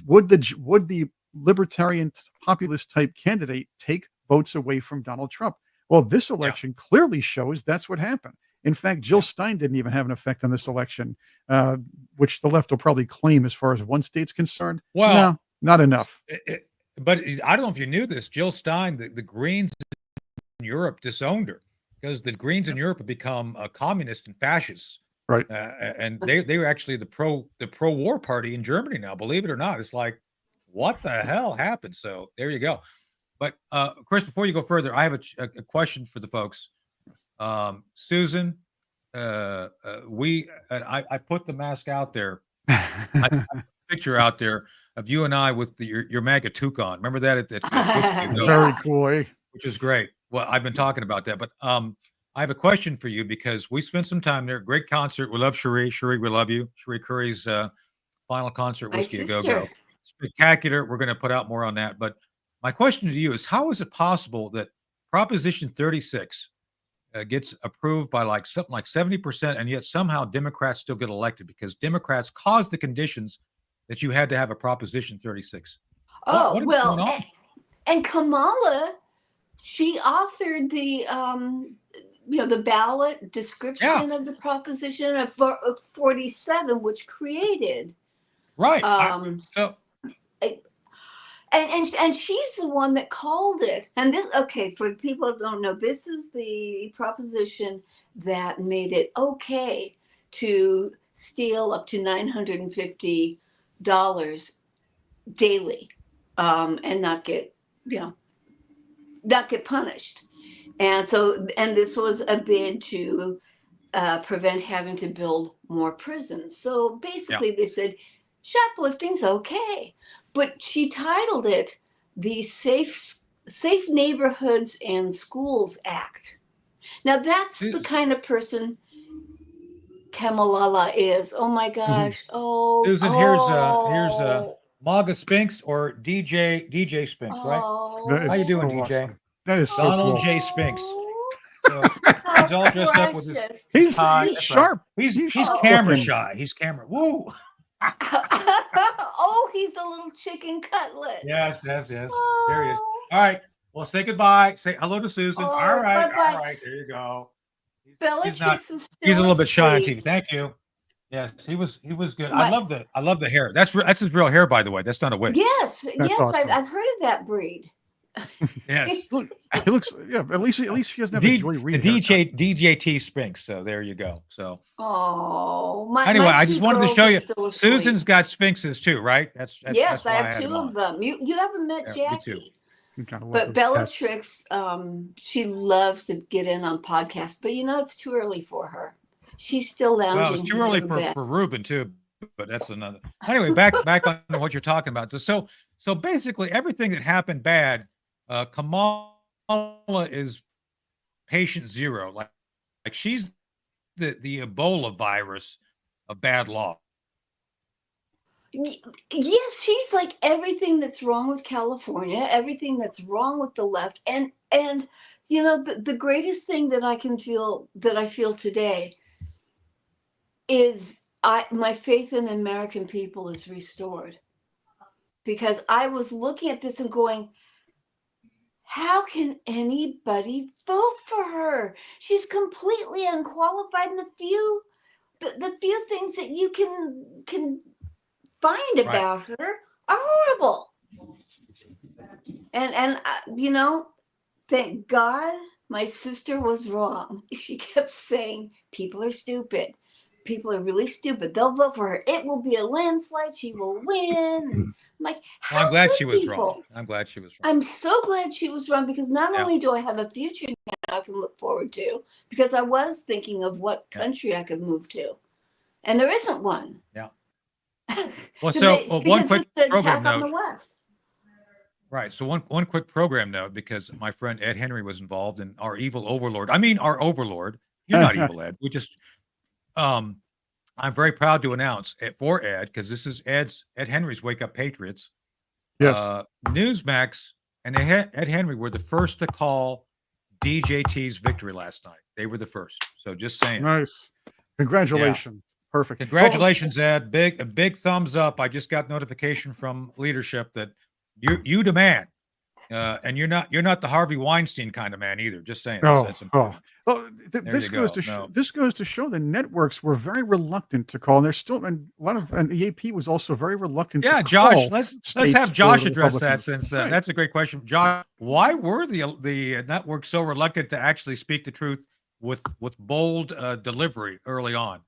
Would the libertarian populist type candidate take votes away from Donald Trump? Well, this election clearly shows that's what happened. In fact, Jill Stein didn't even have an effect on this election, which the left will probably claim as far as one state's concerned. Well, no, not enough. But I don't know if you knew this. Jill Stein, the Greens in Europe disowned her because the Greens in Europe have become communist and fascists. Right. And they were actually the pro-war party in Germany now, believe it or not. It's like, what the hell happened? So there you go. But Chris, before you go further, I have a question for the folks. Susan, I put the mask out there. I put a picture out there of you and I with your MAGA toque on. Remember that at Yeah. Very cool. Eh? which is great. Well, I've been talking about that, but I have a question for you because we spent some time there. Great concert. We love Cherie. Cherie, we love you. Cherie Curry's final concert, My Whiskey a Go sister. Go. Spectacular. We're going to put out more on that. But my question to you is, how is it possible that Proposition 36 gets approved by something like 70%, and yet somehow Democrats still get elected because Democrats caused the conditions that you had to have a Proposition 36? Oh, what is well, going on? and Kamala, she authored the the ballot description of the proposition of 47, which created Right. and she's the one that called it. And this, okay, for people who don't know, this is the proposition that made it okay to steal up to $950 daily, and not get punished. And so, and this was a bid to prevent having to build more prisons. So basically, they said shoplifting's okay, but she titled it the Safe Neighborhoods and Schools Act. Now that's the kind of person Kamala is. Oh my gosh! Oh, Susan, here's MAGA Spinks or DJ Spinks, right? That How you is doing, so DJ? awesome. That is so Donald cool. J. Spinks. So, how he's all dressed up with his precious. He's tie. he's That's sharp. He's sharp camera looking. shy. He's camera. Woo. Oh, he's a little chicken cutlet. Yes. There he is. Oh. All right. Well, say goodbye. Say hello to Susan. Oh, all right. bye-bye. All right. There you go. Bellatrix is still He's a little bit shy on asleep. TV. Thank you. Yes, he was good. My- I love the hair. That's his real hair, by the way. That's not a wig. Yes, That's awesome. I've heard of that breed. Yes. Look, he looks. Yeah, at least she doesn't have a Joy The Reid haircut. DJT Sphinx. So there you go. So Oh, anyway, my I two just wanted to girls show are you. still asleep. Susan's got Sphinxes too, right? That's Yes, I why I have had two them of on. them. You haven't met Yeah, me too. Jackie. You gotta love But those Bellatrix, cats. she loves to get in on podcasts, but it's too early for her. She's still Well, lounging it's too here early in for bed. Ruben too, but that's another. Anyway, back on what you're talking about. So basically, everything that happened bad, Kamala is patient zero. Like she's the Ebola virus of bad law. Yes, she's like everything that's wrong with California, everything that's wrong with the left, and the greatest thing that I feel today is my faith in the American people is restored, because I was looking at this and going, how can anybody vote for her? She's completely unqualified, and the few things that you can find about her are horrible. And thank God my sister was wrong. She kept saying people are stupid. People are really stupid. They'll vote for her. It will be a landslide. She will win. And I'm like, Well, I'm how glad could she was people? wrong. I'm glad she was wrong. I'm so glad she was wrong, because not only do I have a future now I can look forward to, because I was thinking of what country I could move to, and there isn't one. Yeah. Well, so one quick program note. On the West. Right. So one quick program note, because my friend Ed Henry was involved in our evil overlord. I mean, our overlord. You're not evil, Ed. We just, I'm very proud to announce for Ed, because this is Ed Henry's Wake Up Patriots. Yes. Newsmax and Ed Henry were the first to call DJT's victory last night. They were the first. So just saying. Nice. Congratulations. Yeah. Perfect. Congratulations, Ed. A big thumbs up. I just got notification from leadership that you demand. And you're not the Harvey Weinstein kind of man either. Just saying. This goes to show the networks were very reluctant to call. And there's still, and a lot of, and the AP was also very reluctant. Yeah, to Josh. call Let's have Josh address that, since right. That's a great question, Josh. Why were the networks so reluctant to actually speak the truth with bold delivery early on?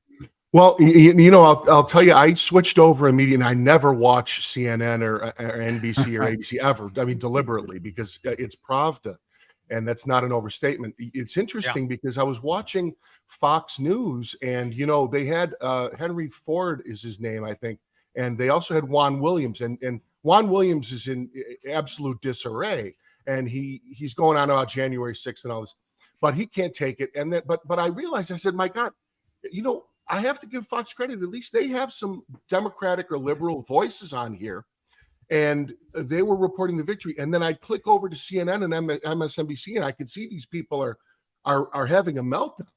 Well, I'll tell you, I switched over immediately. I never watch CNN or NBC or ABC ever. I mean, deliberately, because it's Pravda, and that's not an overstatement. It's interesting because I was watching Fox News, and they had Henry Ford is his name, I think, and they also had Juan Williams, and Juan Williams is in absolute disarray, and he's going on about January 6th and all this, but he can't take it. And then, but I realized, I said, my God, I have to give Fox credit. At least they have some Democratic or liberal voices on here, and they were reporting the victory. And then I'd click over to CNN and MSNBC, and I could see these people are having a meltdown.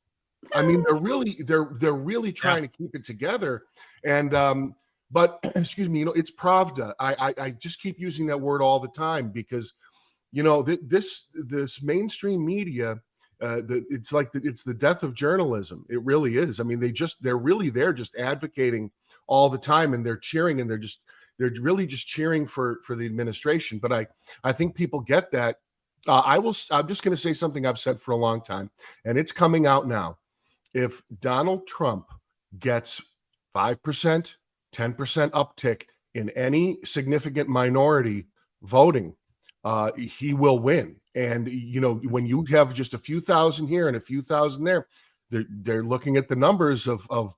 I mean, they're really trying to keep it together. And but excuse me, it's Pravda. I just keep using that word all the time, because this mainstream media. It's the death of journalism. It really is. I mean, they're really there just advocating all the time, and they're cheering, and they're really just cheering for the administration. But I think people get that. I'm just going to say something I've said for a long time, and it's coming out now. If Donald Trump gets 5%, 10% uptick in any significant minority voting, he will win. And when you have just a few thousand here and a few thousand there, they're looking at the numbers of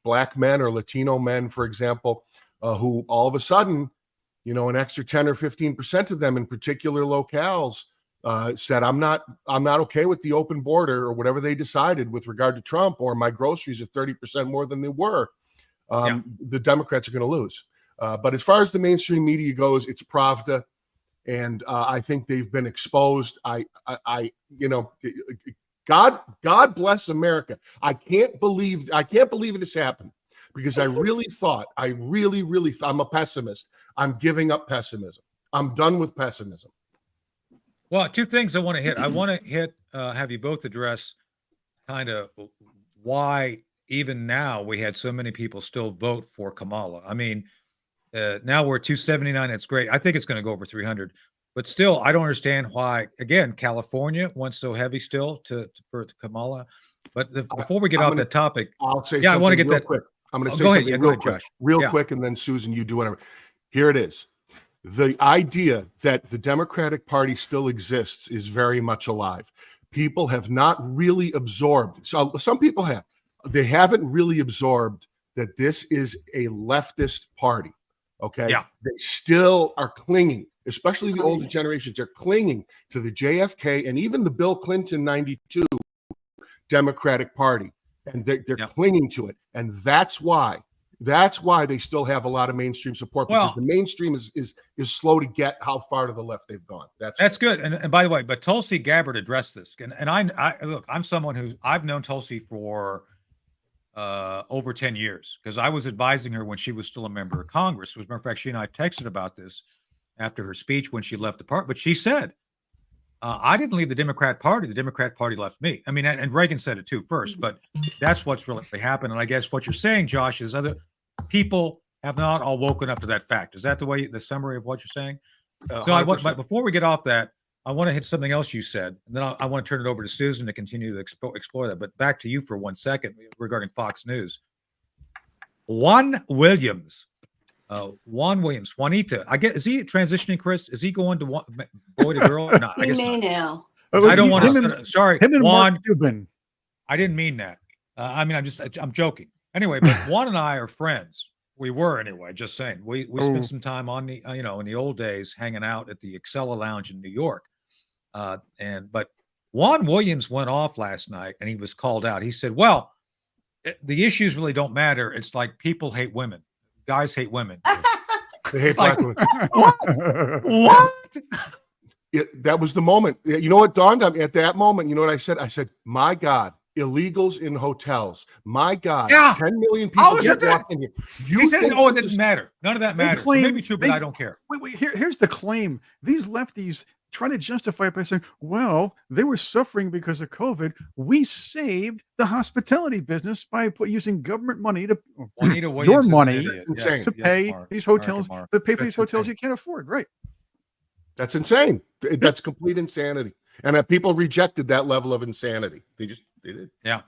Black men or Latino men, for example, who all of a sudden, an extra 10 or 15% of them in particular locales said, I'm not okay with the open border, or whatever they decided with regard to Trump, or my groceries are 30% more than they were. The Democrats are going to lose. But as far as the mainstream media goes, it's Pravda. And I think they've been exposed. God bless America. I can't believe this happened, because I really thought, I'm a pessimist. I'm giving up pessimism. I'm done with pessimism. Well, two things I want to hit. I want to have you both address kind of why even now we had so many people still vote for Kamala. I mean, now we're 279. That's great. I think it's going to go over 300. But still, I don't understand why. Again, California went so heavy still for Kamala. But before we get off that topic, I'll say I want to something get real that quick. I'm going to say go ahead. something Yeah, go real ahead, quick, Josh. real quick, and then Susan, you do whatever. Here it is. The idea that the Democratic Party still exists is very much alive. People have not really absorbed. So some people have. They haven't really absorbed that this is a leftist party. Okay. Yeah. They still are clinging, especially the older generations. They're clinging to the JFK and even the Bill Clinton 92 Democratic Party. And they're clinging to it. And that's why they still have a lot of mainstream support, because the mainstream is slow to get how far to the left they've gone. That's good. And by the way, but Tulsi Gabbard addressed this. And I look, I'm someone I've known Tulsi for over 10 years, because I was advising her when she was still a member of Congress. As a matter of fact, she and I texted about this after her speech when she left the party. But she said, I didn't leave the Democrat Party. The Democrat Party left me. I mean, and Reagan said it too first, but that's what's really happened. And I guess what you're saying, Josh, is other people have not all woken up to that fact. Is that the summary of what you're saying? But before we get off that, I want to hit something else you said, and then I want to turn it over to Susan to continue to explore that. But back to you for 1 second regarding Fox News. Juanita. I guess, is he transitioning, Chris? Is he going to boy to girl or not? I guess may not. now. I don't want to. Sorry, Juan. Cuban. I didn't mean that. I mean, I'm joking. Anyway, but Juan and I are friends. We were anyway. Just saying. We spent some time on the in the old days hanging out at the Excella Lounge in New York. But Juan Williams went off last night and he was called out. He said, "Well, the issues really don't matter. It's like people hate women. Guys hate women. They hate black women." What? That was the moment. You know what dawned on me at that moment? You know what I said? I said, "My God, illegals in hotels. My God, 10 million people get walked in here." He said, "Oh, it doesn't matter. None of that matters." Claim, maybe true, but I don't care. Wait. Here's the claim. These lefties try to justify it by saying, "Well, they were suffering because of COVID. We saved the hospitality business by using government money to your money to pay these hotels, to pay for these hotels you can't afford." Right. That's insane. That's complete insanity. And people rejected that level of insanity. They did. Yeah.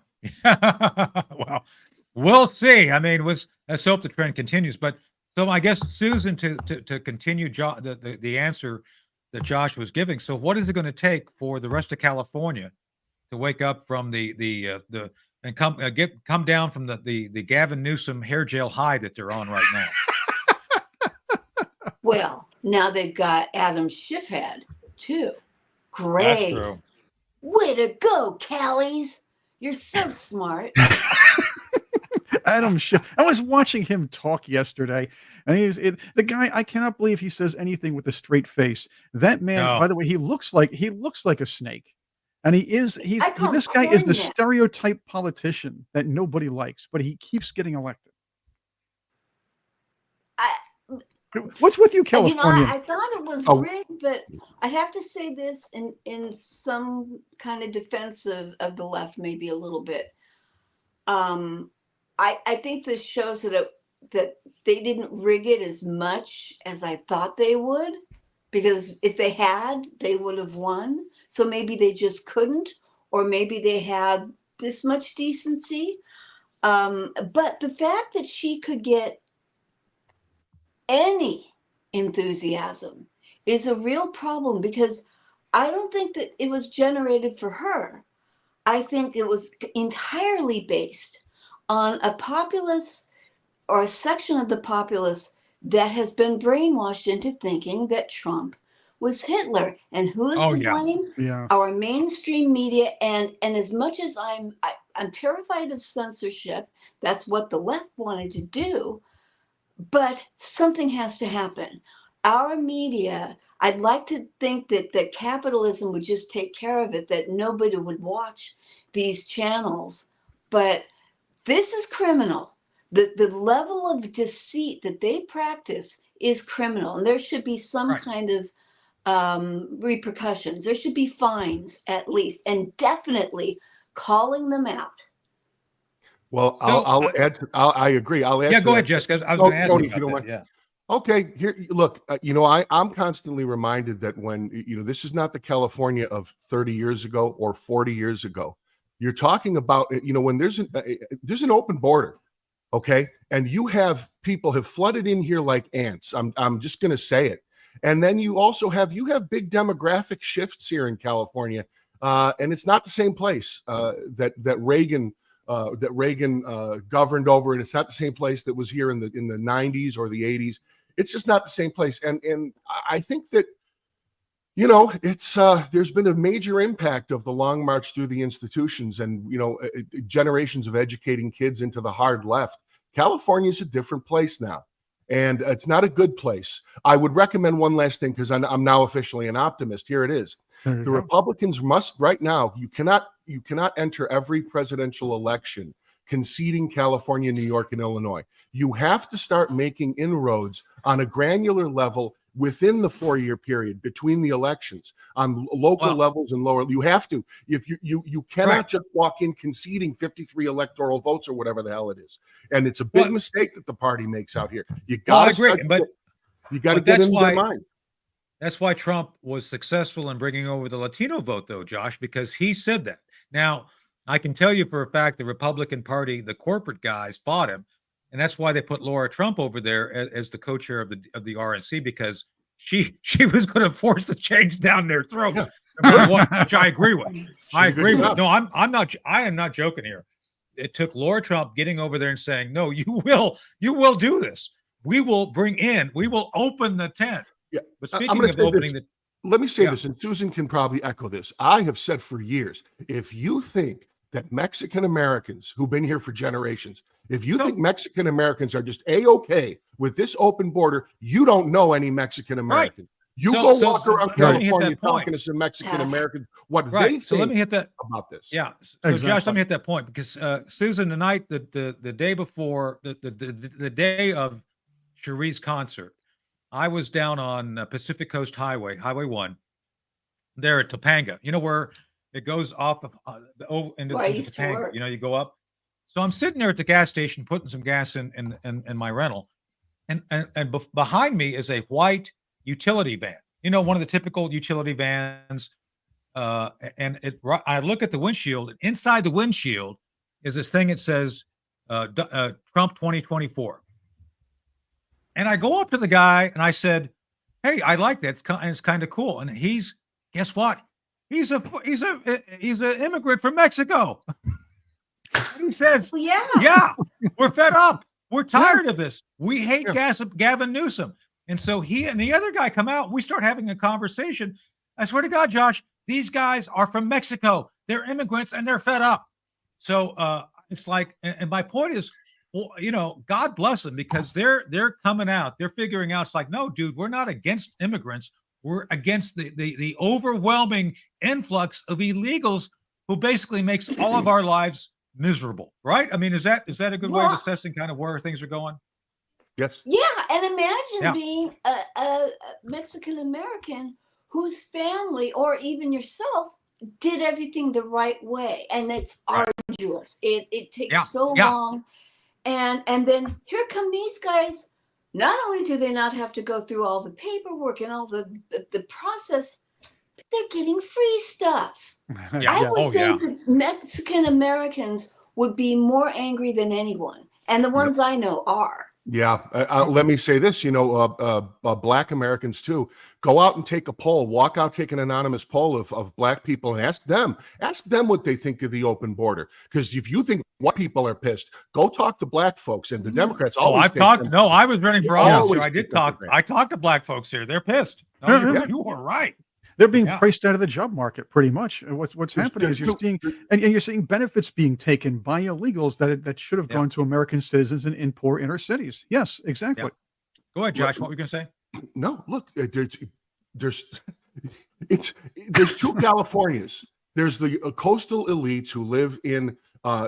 Well, we'll see. I mean, let's hope the trend continues. But so I guess, Susan, to continue the answer that Josh was giving. So what is it going to take for the rest of California to wake up from and come down from the Gavin Newsom hair gel high that they're on right now? Well, now they've got Adam Schiff too. Great. That's true. Way to go, Callies. You're so smart. Adam Schiff. I was watching him talk yesterday, and the guy. I cannot believe he says anything with a straight face. That man, by the way, he looks like a snake, and this guy is the stereotype politician that nobody likes, but he keeps getting elected. What's with you, California? I thought it was rigged, but I have to say this in some kind of defense of the left, maybe a little bit. I think this shows that they didn't rig it as much as I thought they would, because if they had, they would have won. So maybe they just couldn't, or maybe they had this much decency. But the fact that she could get any enthusiasm is a real problem, because I don't think that it was generated for her. I think it was entirely based on a populace or a section of the populace that has been brainwashed into thinking that Trump was Hitler. And who is to blame? Yeah. Our mainstream media. And as much as I'm terrified of censorship, that's what the left wanted to do. But something has to happen. Our media, I'd like to think that capitalism would just take care of it, that nobody would watch these channels. But this is criminal. The level of deceit that they practice is criminal. And there should be some kind of repercussions. There should be fines at least, and definitely calling them out. Well, I'll add. I agree. I'll add. Yeah, go ahead, Jessica. I was going to ask Tony, you if you don't mind. that. Okay, here, look, I'm constantly reminded that when, this is not the California of 30 years ago or 40 years ago. You're talking about, when there's an open border, okay, and you have people have flooded in here like ants. I'm just going to say it. And then you also have big demographic shifts here in California, and it's not the same place that Reagan governed over, and it's not the same place that was here in the 90s or the 80s. It's just not the same place. And I think that, it's there's been a major impact of the long march through the institutions and, generations of educating kids into the hard left. California is a different place now, and it's not a good place. I would recommend one last thing, because I'm now officially an optimist. Here it is. The Republicans must right now, you cannot enter every presidential election conceding California, New York, and Illinois. You have to start making inroads on a granular level within the 4-year period between the elections on local levels and lower. You have to. If you cannot just walk in conceding 53 electoral votes or whatever the hell it is. And it's a big mistake that the party makes out here. You got to you got to get in their mind. That's why Trump was successful in bringing over the Latino vote, though, Josh, because he said that. Now, I can tell you for a fact the Republican Party, the corporate guys, fought him, and that's why they put Laura Trump over there as the co-chair of the RNC, because she was going to force the change down their throats, which I agree with. I agree with. No, I am not joking here. It took Laura Trump getting over there and saying, "No, you will do this. We will open the tent." Yeah, but speaking of opening the. Let me say this, and Susan can probably echo this. I have said for years, if you think that Mexican Americans who've been here for generations, if you think Mexican Americans are just A-okay with this open border, you don't know any Mexican American. You go walk around California talking to some Mexican Americans, what they think let me hit that about this. Yeah. So Josh, let me hit that point, because Susan, the night, the day before, the day of Cherie's concert, I was down on Pacific Coast Highway, Highway 1, there at Topanga, where it goes off of into Topanga, you go up. So I'm sitting there at the gas station putting some gas in my rental, and behind me is a white utility van, one of the typical utility vans. And I look at the windshield, and inside the windshield is this thing that says Trump 2024. And I go up to the guy and I said, "Hey, I like that. It's kind of cool." And guess what? He's an immigrant from Mexico. He says, yeah, we're fed up. We're tired of this. We hate Gavin Newsom." And so he and the other guy come out. We start having a conversation. I swear to God, Josh, these guys are from Mexico. They're immigrants and they're fed up. So it's like, and my point is, well, God bless them, because they're coming out. They're figuring out, it's like, no, dude, we're not against immigrants. We're against the overwhelming influx of illegals who basically makes all of our lives miserable, right? I mean, is that a good way of assessing kind of where things are going? Yes. Yeah, and imagine being a Mexican American whose family or even yourself did everything the right way, and it's arduous. It takes so long. And then here come these guys. Not only do they not have to go through all the paperwork and all the process, but they're getting free stuff. I would think that Mexican Americans would be more angry than anyone. And the ones I know are. Yeah. Let me say this, Black Americans too, go out and take a poll, walk out, take an anonymous poll of Black people and ask them what they think of the open border. Because if you think white people are pissed, go talk to Black folks, and the Democrats always I was running for office. I talked to Black folks here. They're pissed. No, you were right. They're being priced out of the job market, pretty much. What's happening is you're seeing benefits being taken by illegals that should have gone to American citizens in poor inner cities. Yes, exactly. Go ahead, Josh. What were you going to say? No, look, there's two Californias. There's the coastal elites who live in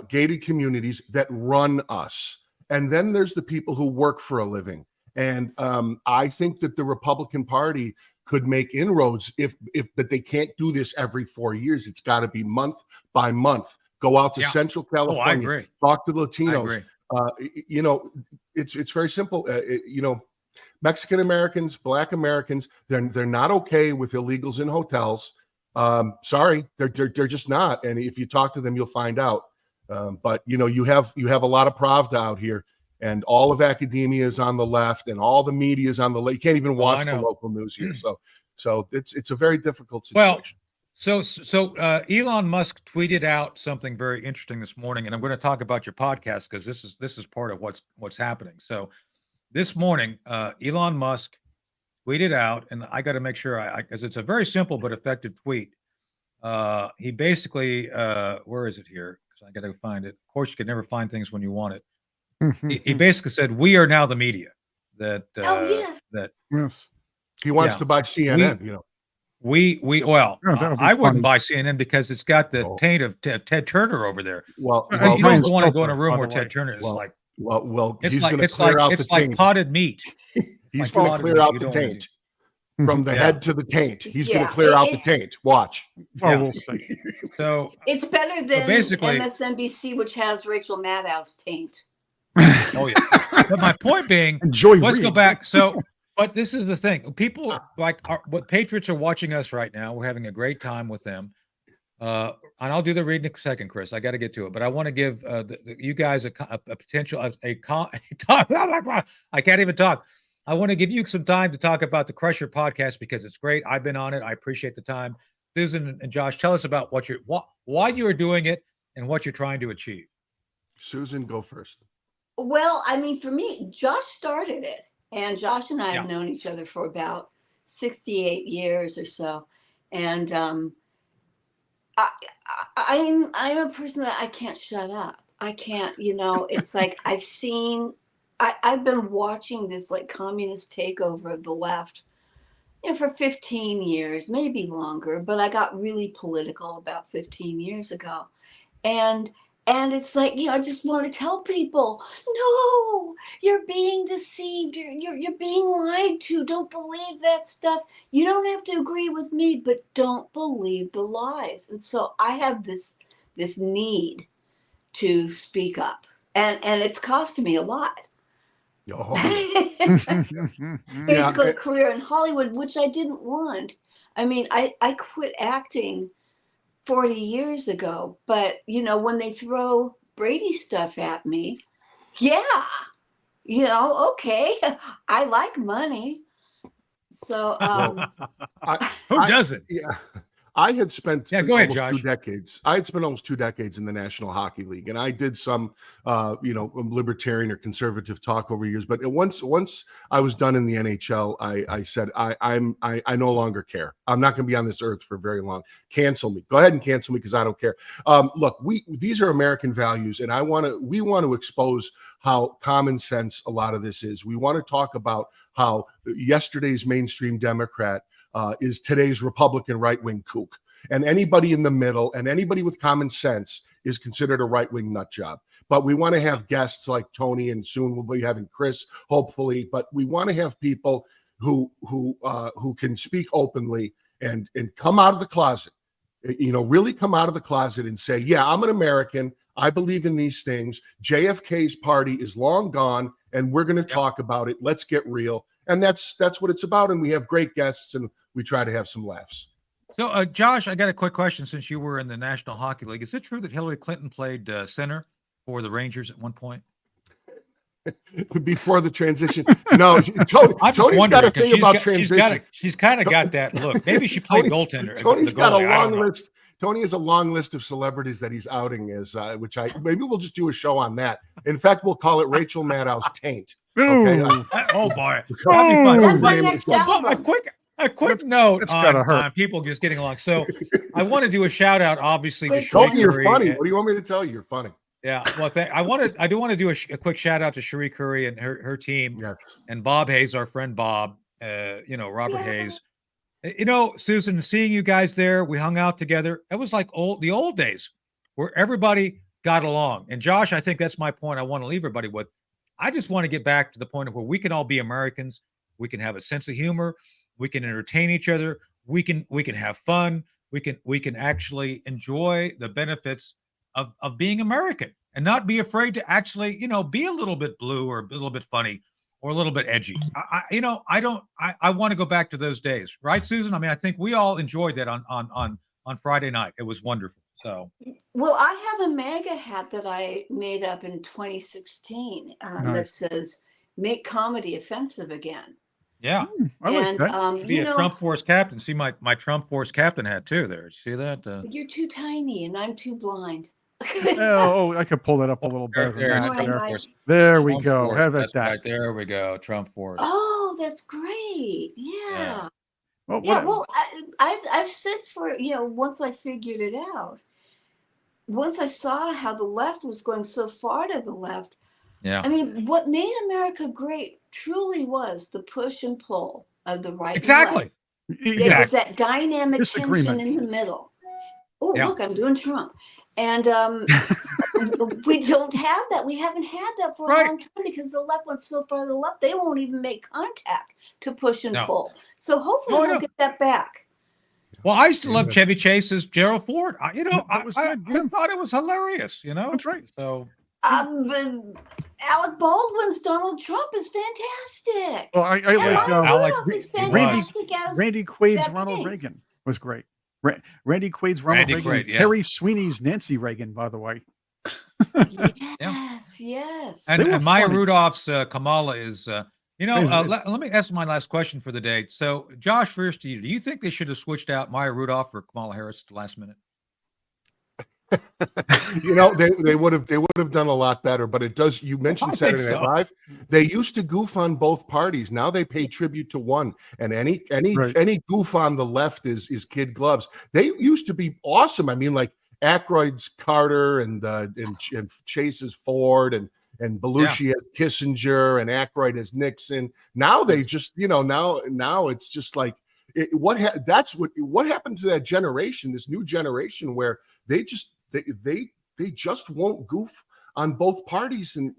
gated communities that run us, and then there's the people who work for a living. And I think that the Republican Party could make inroads but they can't do this every 4 years. It's got to be month by month. Go out to Central California, talk to Latinos. It's very simple. Mexican Americans, Black Americans, they're not okay with illegals in hotels. Sorry, they're just not. And if you talk to them, you'll find out. But you have a lot of Pravda out here, and all of academia is on the left, and all the media is on the left. You can't even watch the local news here. So it's a very difficult situation. So Elon Musk tweeted out something very interesting this morning, and I'm going to talk about your podcast because this is part of what's happening. So this morning, Elon Musk tweeted out, and I got to make sure because it's a very simple but effective tweet. He basically, where is it here? Because I got to find it. Of course, you can never find things when you want it. He basically said, "We are now the media." That Yes. He wants to buy CNN. I wouldn't buy CNN because it's got the taint of Ted Turner over there. Well, you don't want to go in a room where Ted Turner is like. Well, it's he's like going to clear out the taint. Like potted meat. He's going to clear out the taint from the head to the taint. He's going to clear out the taint. Watch. We'll see. So it's better than basically MSNBC, which has Rachel Maddow's taint. Oh yeah. But my point being, let's go back. So, but this is the thing. People what patriots are watching us right now. We're having a great time with them. And I'll do the reading in a second, Chris. I got to get to it, but I want to give you guys a potential I can't even talk. I want to give you some time to talk about the Crusher podcast because it's great. I've been on it. I appreciate the time. Susan and Josh, tell us about why you are doing it and what you're trying to achieve. Susan, go first. Well, I mean, for me, Josh started it, and Josh and I have known each other for about 68 years or so, and I'm a person that I can't shut up. I can't, it's like I've been watching this like communist takeover of the left, for 15 years, maybe longer, but I got really political about 15 years ago. And it's like, I just want to tell people, no, you're being deceived. You're being lied to. Don't believe that stuff. You don't have to agree with me, but don't believe the lies. And so I have this need to speak up, and it's costing me a lot. Basically, a career in Hollywood, which I didn't want. I mean, I quit acting 40 years ago, but when they throw Brady stuff at me, okay, I like money. So who doesn't? I had spent go ahead, almost Josh. 2 decades. I had spent almost 2 decades in the National Hockey League, and I did some, libertarian or conservative talk over years. But once I was done in the NHL, I said I no longer care. I'm not going to be on this earth for very long. Cancel me. Go ahead and cancel me because I don't care. Look, these are American values, and we want to expose how common sense a lot of this is. We want to talk about how yesterday's mainstream Democrat is today's Republican right-wing kook. And anybody in the middle and anybody with common sense is considered a right-wing nut job. But we want to have guests like Tony, and soon we'll be having Chris, hopefully. But we want to have people who can speak openly and come out of the closet. Really come out of the closet and say, yeah, I'm an American. I believe in these things. JFK's party is long gone, and we're going to talk about it. Let's get real. And that's what it's about. And we have great guests, and we try to have some laughs. So, Josh, I got a quick question since you were in the National Hockey League. Is it true that Hillary Clinton played center for the Rangers at one point? Before the transition. No, Tony's got a thing about transition. She's kind of got that look. Maybe she played goaltender. Tony's got a long list. Tony has a long list of celebrities that he's outing as, maybe we'll just do a show on that. In fact, we'll call it Rachel Maddow's Taint. Okay. Oh boy. That's my next album. A quick note on people just getting along. So I want to do a shout out, obviously, to Cherie Tony, you're Curry. funny. What do you want me to tell you? You're funny. Yeah, well, I do want to do a quick shout out to Cherie Curry and her team, and Bob Hayes, our friend Bob. Robert Hayes. Susan, seeing you guys there, we hung out together. It was like the old days where everybody got along. And Josh, I think that's my point. I want to leave everybody with. I just want to get back to the point where we can all be Americans. We can have a sense of humor. We can entertain each other. We can have fun. We can actually enjoy the benefits of being American and not be afraid to actually, be a little bit blue or a little bit funny or a little bit edgy. I want to go back to those days, right, Susan? I mean, I think we all enjoyed that on Friday night. It was wonderful. So, well, I have a MAGA hat that I made up in 2016 that Nice. says "Make comedy offensive again." yeah, I like And that. be a Trump Force captain. See my Trump Force captain hat too. There, see that? you're too tiny and I'm too blind. Oh, I could pull that up a little better than There's that. Trump There, Force. there we Trump go. Force. Have at That's that. right. There we go. Trump Force. Oh, that's great. Yeah. Well, Yeah. what, Well, I've said for, once I figured it out, once I saw how the left was going so far to the left, Yeah. I mean, what made America great truly was the push and pull of the right Exactly. and left. There was exactly. that dynamic tension Disagreement. in the middle. Oh, Yeah. look, I'm doing Trump. And we don't have that. We haven't had that for a Right. long time because the left went so far to the left, they won't even make contact to push and No. pull. So hopefully No, I we'll know. get that back. Well, I used to love Yeah. Chevy Chase as Gerald Ford. I That was good, yeah. thought it was hilarious. That's right. So Alec Baldwin's Donald Trump is fantastic. Well, I And like Maya Alec- Rudolph is he was. fantastic as Randy Quaid's that Ronald thing. Reagan was great. Randy Quaid's Ronald Randy Reagan. Quaid, and yeah. Terry Sweeney's Nancy Reagan, by the way. Yes, yes. and They were Maya funny. Rudolph's Kamala is. Is- Let me ask my last question for the day. So, Josh, first to you. Do you think they should have switched out Maya Rudolph for Kamala Harris at the last minute? They would have done a lot better, but it does. You I mentioned think Saturday Night so. Live. They used to goof on both parties. Now they pay tribute to one, and any Right. goof on the left is kid gloves. They used to be awesome. I mean, like Aykroyd's Carter and Chase's Ford and Belushi as Kissinger and Aykroyd as Nixon. Now they just now it's just like what happened to that generation, this new generation, where they just won't goof on both parties, and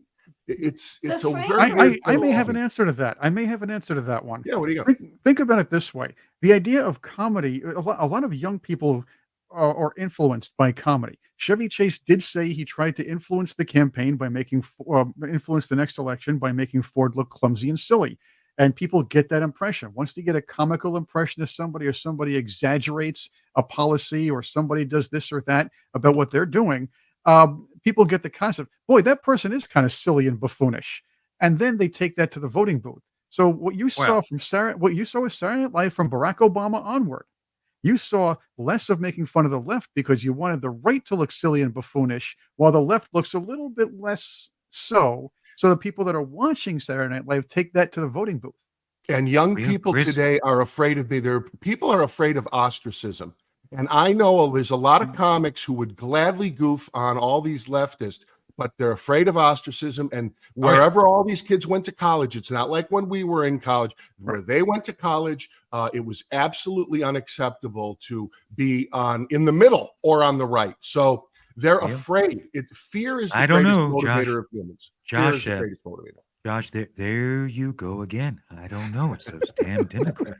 it's The a Frank very was I may cool. have an answer to that. I may have an answer to that one. Yeah, what do you got? Think about it this way: the idea of comedy. A lot of young people are influenced by comedy. Chevy Chase did say he tried to influence the campaign by influence the next election by making Ford look clumsy and silly. And people get that impression. Once they get a comical impression of somebody, or somebody exaggerates a policy, or somebody does this or that about what they're doing, people get the concept. Boy, that person is kind of silly and buffoonish. And then they take that to the voting booth. So what you saw with Saturday Night Live from Barack Obama onward, you saw less of making fun of the left because you wanted the right to look silly and buffoonish, while the left looks a little bit less so. So the people that are watching Saturday Night Live take that to the voting booth. And young Yeah, people Chris. today are afraid of people are afraid of ostracism. And I know there's a lot of comics who would gladly goof on all these leftists, but they're afraid of ostracism. And wherever all these kids went to college, it's not like when we were in college. Where they went to college, it was absolutely unacceptable to be in the middle or on the right. So they're afraid. Fear is the I don't greatest know, motivator Josh. of humans. Josh, Fear is the greatest motivator. Josh, there you go again. I don't know. It's those damn Democrats.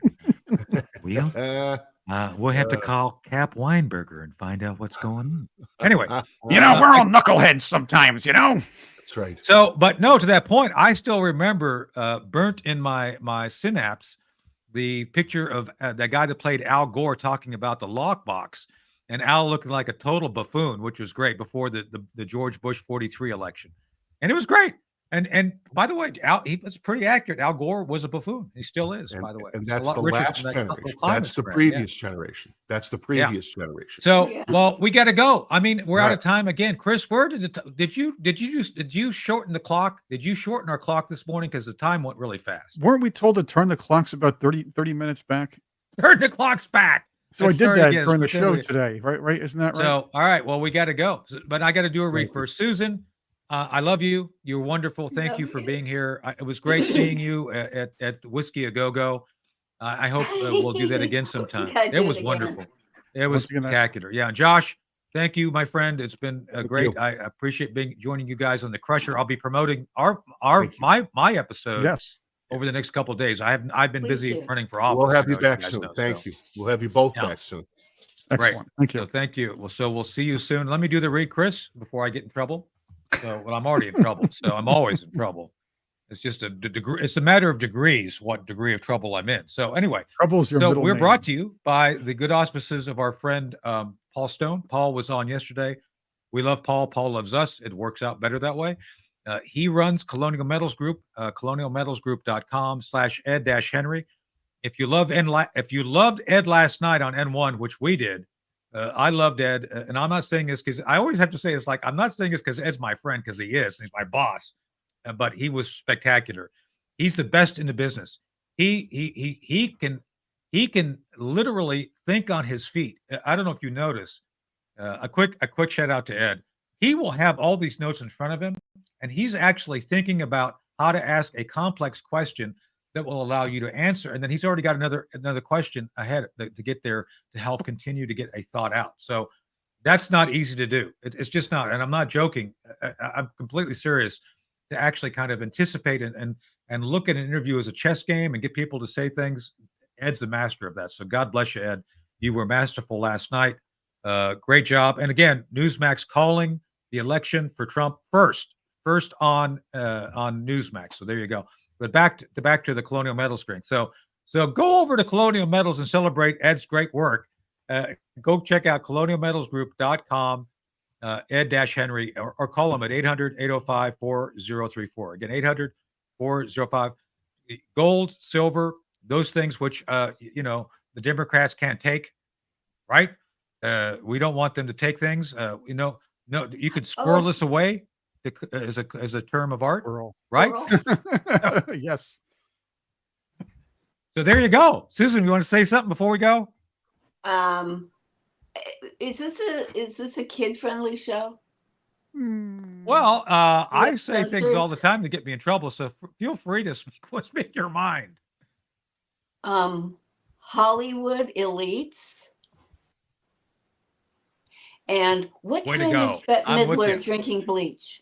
We'll have to call Cap Weinberger and find out what's going on. Anyway, We're all knuckleheads sometimes, That's right. so, but no, to that point, I still remember burnt in my synapse the picture of that guy that played Al Gore talking about the lockbox, and Al looking like a total buffoon, which was great before the George Bush 43 election, and it was great. And by the way, he was pretty accurate. Al Gore was a buffoon. He still is, by the way. And He's a that's lot the richer last than that generation. climate That's the spread, previous generation. That's the previous generation. So, Yeah. well, we got to go. I mean, we're out of Right. time again. Chris, where did you shorten the clock? Did you shorten our clock this morning because the time went really fast? Weren't we told to turn the clocks about 30 minutes back? Turn the clocks back. So Let's I did start that again. during the Let's show pretend today, right? Isn't that right? So, all right. Well, we got to go, but I got to do a read Thank you. first. Susan, I love you. You're wonderful. Thank Love you for you. being here. It was great seeing you at Whiskey A Go Go. I hope we'll do that again sometime. We gotta do It it was again. wonderful. It was Once again, spectacular. Yeah, Josh, thank you, my friend. It's been Thank great. you. I appreciate joining you guys on the Crusher. I'll be promoting Thank you. my episode Yes. over the next couple of days. I've been Please busy do. running for office. We'll have you you know, as back guys soon. know, Thank so. you. We'll have you both Yeah. back soon. Excellent. Thank you. So thank you. Well, we'll see you soon. Let me do the read, Chris, before I get in trouble. So, well, I'm already in trouble, so I'm always in trouble. It's just a degree. It's a matter of degrees, what degree of trouble I'm in. So anyway, Trouble's your so middle we're name. brought to you by the good auspices of our friend Paul Stone. Paul was on yesterday. We love Paul. Paul loves us. It works out better that way. He runs Colonial Metals Group, colonialmetalsgroup.com/Ed-Henry. If you loved Ed last night on N1, which we did, I loved Ed. And I'm not saying this because I always have to say it's like, I'm not saying this because Ed's my friend, because he is. He's my boss. But he was spectacular. He's the best in the business. He can literally think on his feet. I don't know if you notice. A quick shout out to Ed. He will have all these notes in front of him, and he's actually thinking about how to ask a complex question that will allow you to answer. And then he's already got another question ahead to get there to help continue to get a thought out. So that's not easy to do. It's just not. And I'm not joking. I'm completely serious. To actually kind of anticipate and look at an interview as a chess game and get people to say things. Ed's the master of that. So God bless you, Ed. You were masterful last night. Great job. And again, Newsmax calling the election for Trump first on Newsmax. So there you go. But back to the Colonial Metals screen. So go over to Colonial Metals and celebrate Ed's great work. Go check out colonialmetalsgroup.com. Ed-Henry, or call him at 800-805-4034. Again, 800-405. Gold, silver, those things which, the Democrats can't take, right? We don't want them to take things. No, you could squirrel this away as a term of art, Squirrel. right? Yes. So there you go. Susan, you want to say something before we go? Is this a kid-friendly show? Well, I say things censors? all the time to get me in trouble, so feel free to speak your mind. Hollywood elites. And what Way to time go. is Bette I'm with Midler you. drinking bleach?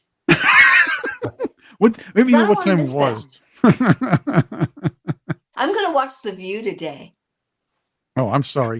Maybe So I what time wanna it was. I'm going to watch The View today. Oh, I'm sorry.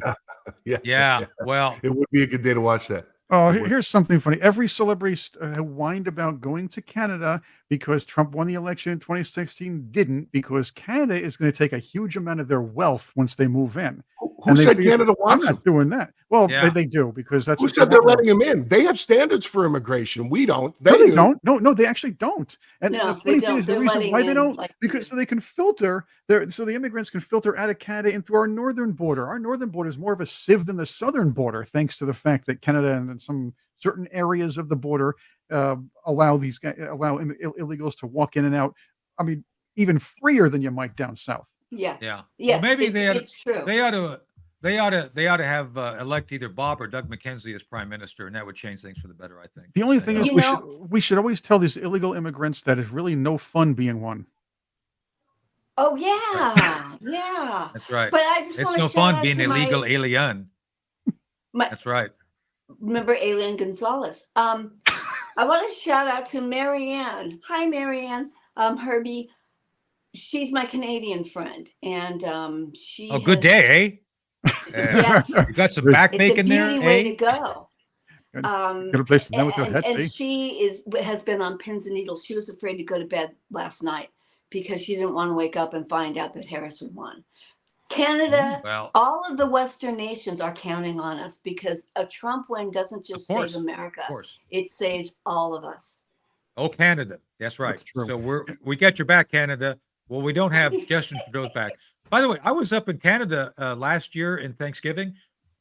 Yeah. Well, It would be a good day to watch that. Oh, here's something funny. Every celebrity whined about going to Canada because Trump won the election in 2016, didn't, because Canada is going to take a huge amount of their wealth once they move in. Who said figure, Canada I'm wants not him? doing that. Well, Yeah. they do, because that's Who what said they're want. letting him in? They have standards for immigration. We don't. No, they do. don't. No, they actually don't. And No, the funny they thing don't. is, the They're reason letting why they in, don't, like, because so they can filter so the immigrants can filter out of Canada and through our northern border. Our northern border is more of a sieve than the southern border, thanks to the fact that Canada and some certain areas of the border allow illegals to walk in and out. I mean, even freer than you might down south. Yeah. yeah. Yes, Well, maybe it's true. they ought to have elect either Bob or Doug McKenzie as prime minister, and that would change things for the better, I think. The only thing is, You we should always tell these illegal immigrants that it's really no fun being one. Oh, yeah. Yeah. That's right. But I just It's want no to fun being illegal alien. That's right. Remember Alien Gonzalez? I want to shout out to Marianne. Hi, Marianne. Herbie. She's my Canadian friend, and she. Oh, good day, eh? Yes. You got some back It's a bacon there, beauty way eh? to go. Got a place to down with their heads, And eh? she has been on pins and needles. She was afraid to go to bed last night because she didn't want to wake up and find out that Harris had won. Canada, Well, all of the Western nations are counting on us because a Trump win doesn't just course, save America. of course. It saves all of us. Oh, Canada. That's right. That's true. So we got your back, Canada. Well, we don't have Justin Trudeau's back. By the way, I was up in Canada last year in Thanksgiving,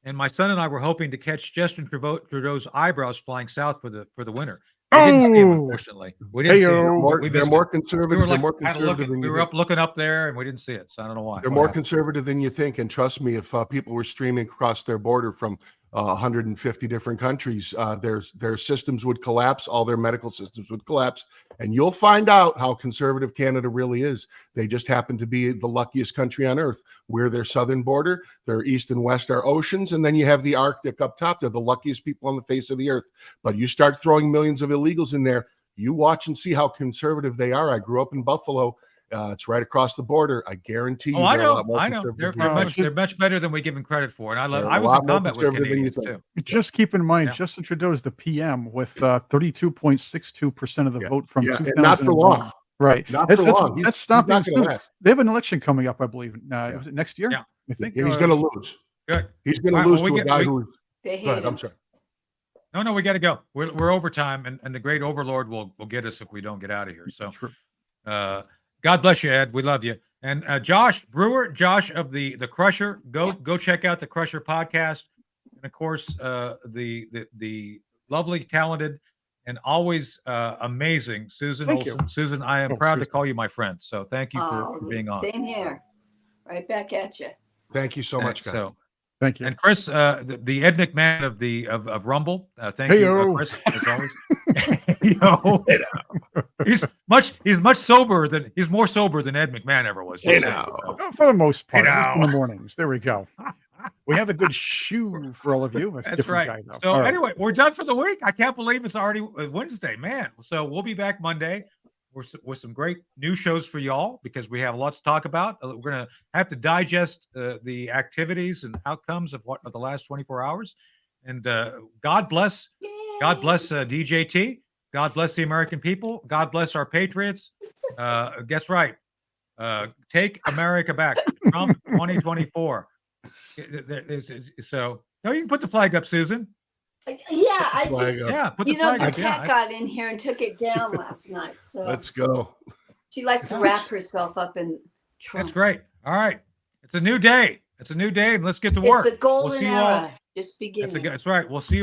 and my son and I were hoping to catch Justin Trudeau's eyebrows flying south for the winter. We didn't see him, unfortunately. We didn't see him. They're more conservative. They're more We conservative than you were think. looking up there, and we didn't see it. So I don't know why. They're more conservative than you think. And trust me, if people were streaming across their border from 150 different countries, their systems would collapse. All their medical systems would collapse. And you'll find out how conservative Canada really is. They just happen to be the luckiest country on earth. We're their southern border. Their east and west are oceans. And then you have the Arctic up top. They're the luckiest people on the face of the earth. But you start throwing millions of illegals in there, you watch and see how conservative they are. I grew up in Buffalo. It's right across the border. I guarantee you. Oh, I they're a know. lot more I know. conservative They're than you think. much better than we give them credit for. And I They're a was lot in more combat with conservative than you Canadians think. too. Just keep in mind, Yeah. Justin Trudeau is the PM with 32.62% of the vote from Yeah, 2001. and not for long. Right. Not for long. That's He's stopping. not going to last. They have an election coming up, I believe. Yeah. Was it next year? Yeah. I think. And he's going to lose. Good. He's going to All right, lose well, to a guy who's. They Go hate ahead. I'm him. sorry. No, we got to go. We're overtime, and the great overlord will get us if we don't get out of here. So, God bless you, Ed. We love you. And Josh Brewer, Josh of the Crusher, go check out the Crusher podcast, and of course the lovely, talented, and always amazing Susan Olsen. You. Susan, I am proud to call you my friend. So thank you for being on. Same here. Right back at you. Thank you so much, guys. So, thank you. And Chris, the Ed McMahon of Rumble. Thank you, Chris, as always. He's more sober than Ed McMahon ever was. For the most part, in the mornings. There we go. We have a good shoe for all of you. That's right. Guy, so anyway, we're done for the week. I can't believe it's already Wednesday, man. So we'll be back Monday with some great new shows for y'all because we have a lot to talk about. We're going to have to digest the activities and outcomes of the last 24 hours. And God bless DJT. God bless the American people. God bless our patriots. Guess right. Take America back. Trump 2024. So, no, you can put the flag up, Susan. Yeah, put the flag the up. cat got in here and took it down last night. So let's go. She likes to wrap herself up in Trump. That's great. All right, it's a new day. And let's get to work. It's a golden era. Just beginning. That's right. We'll see you all.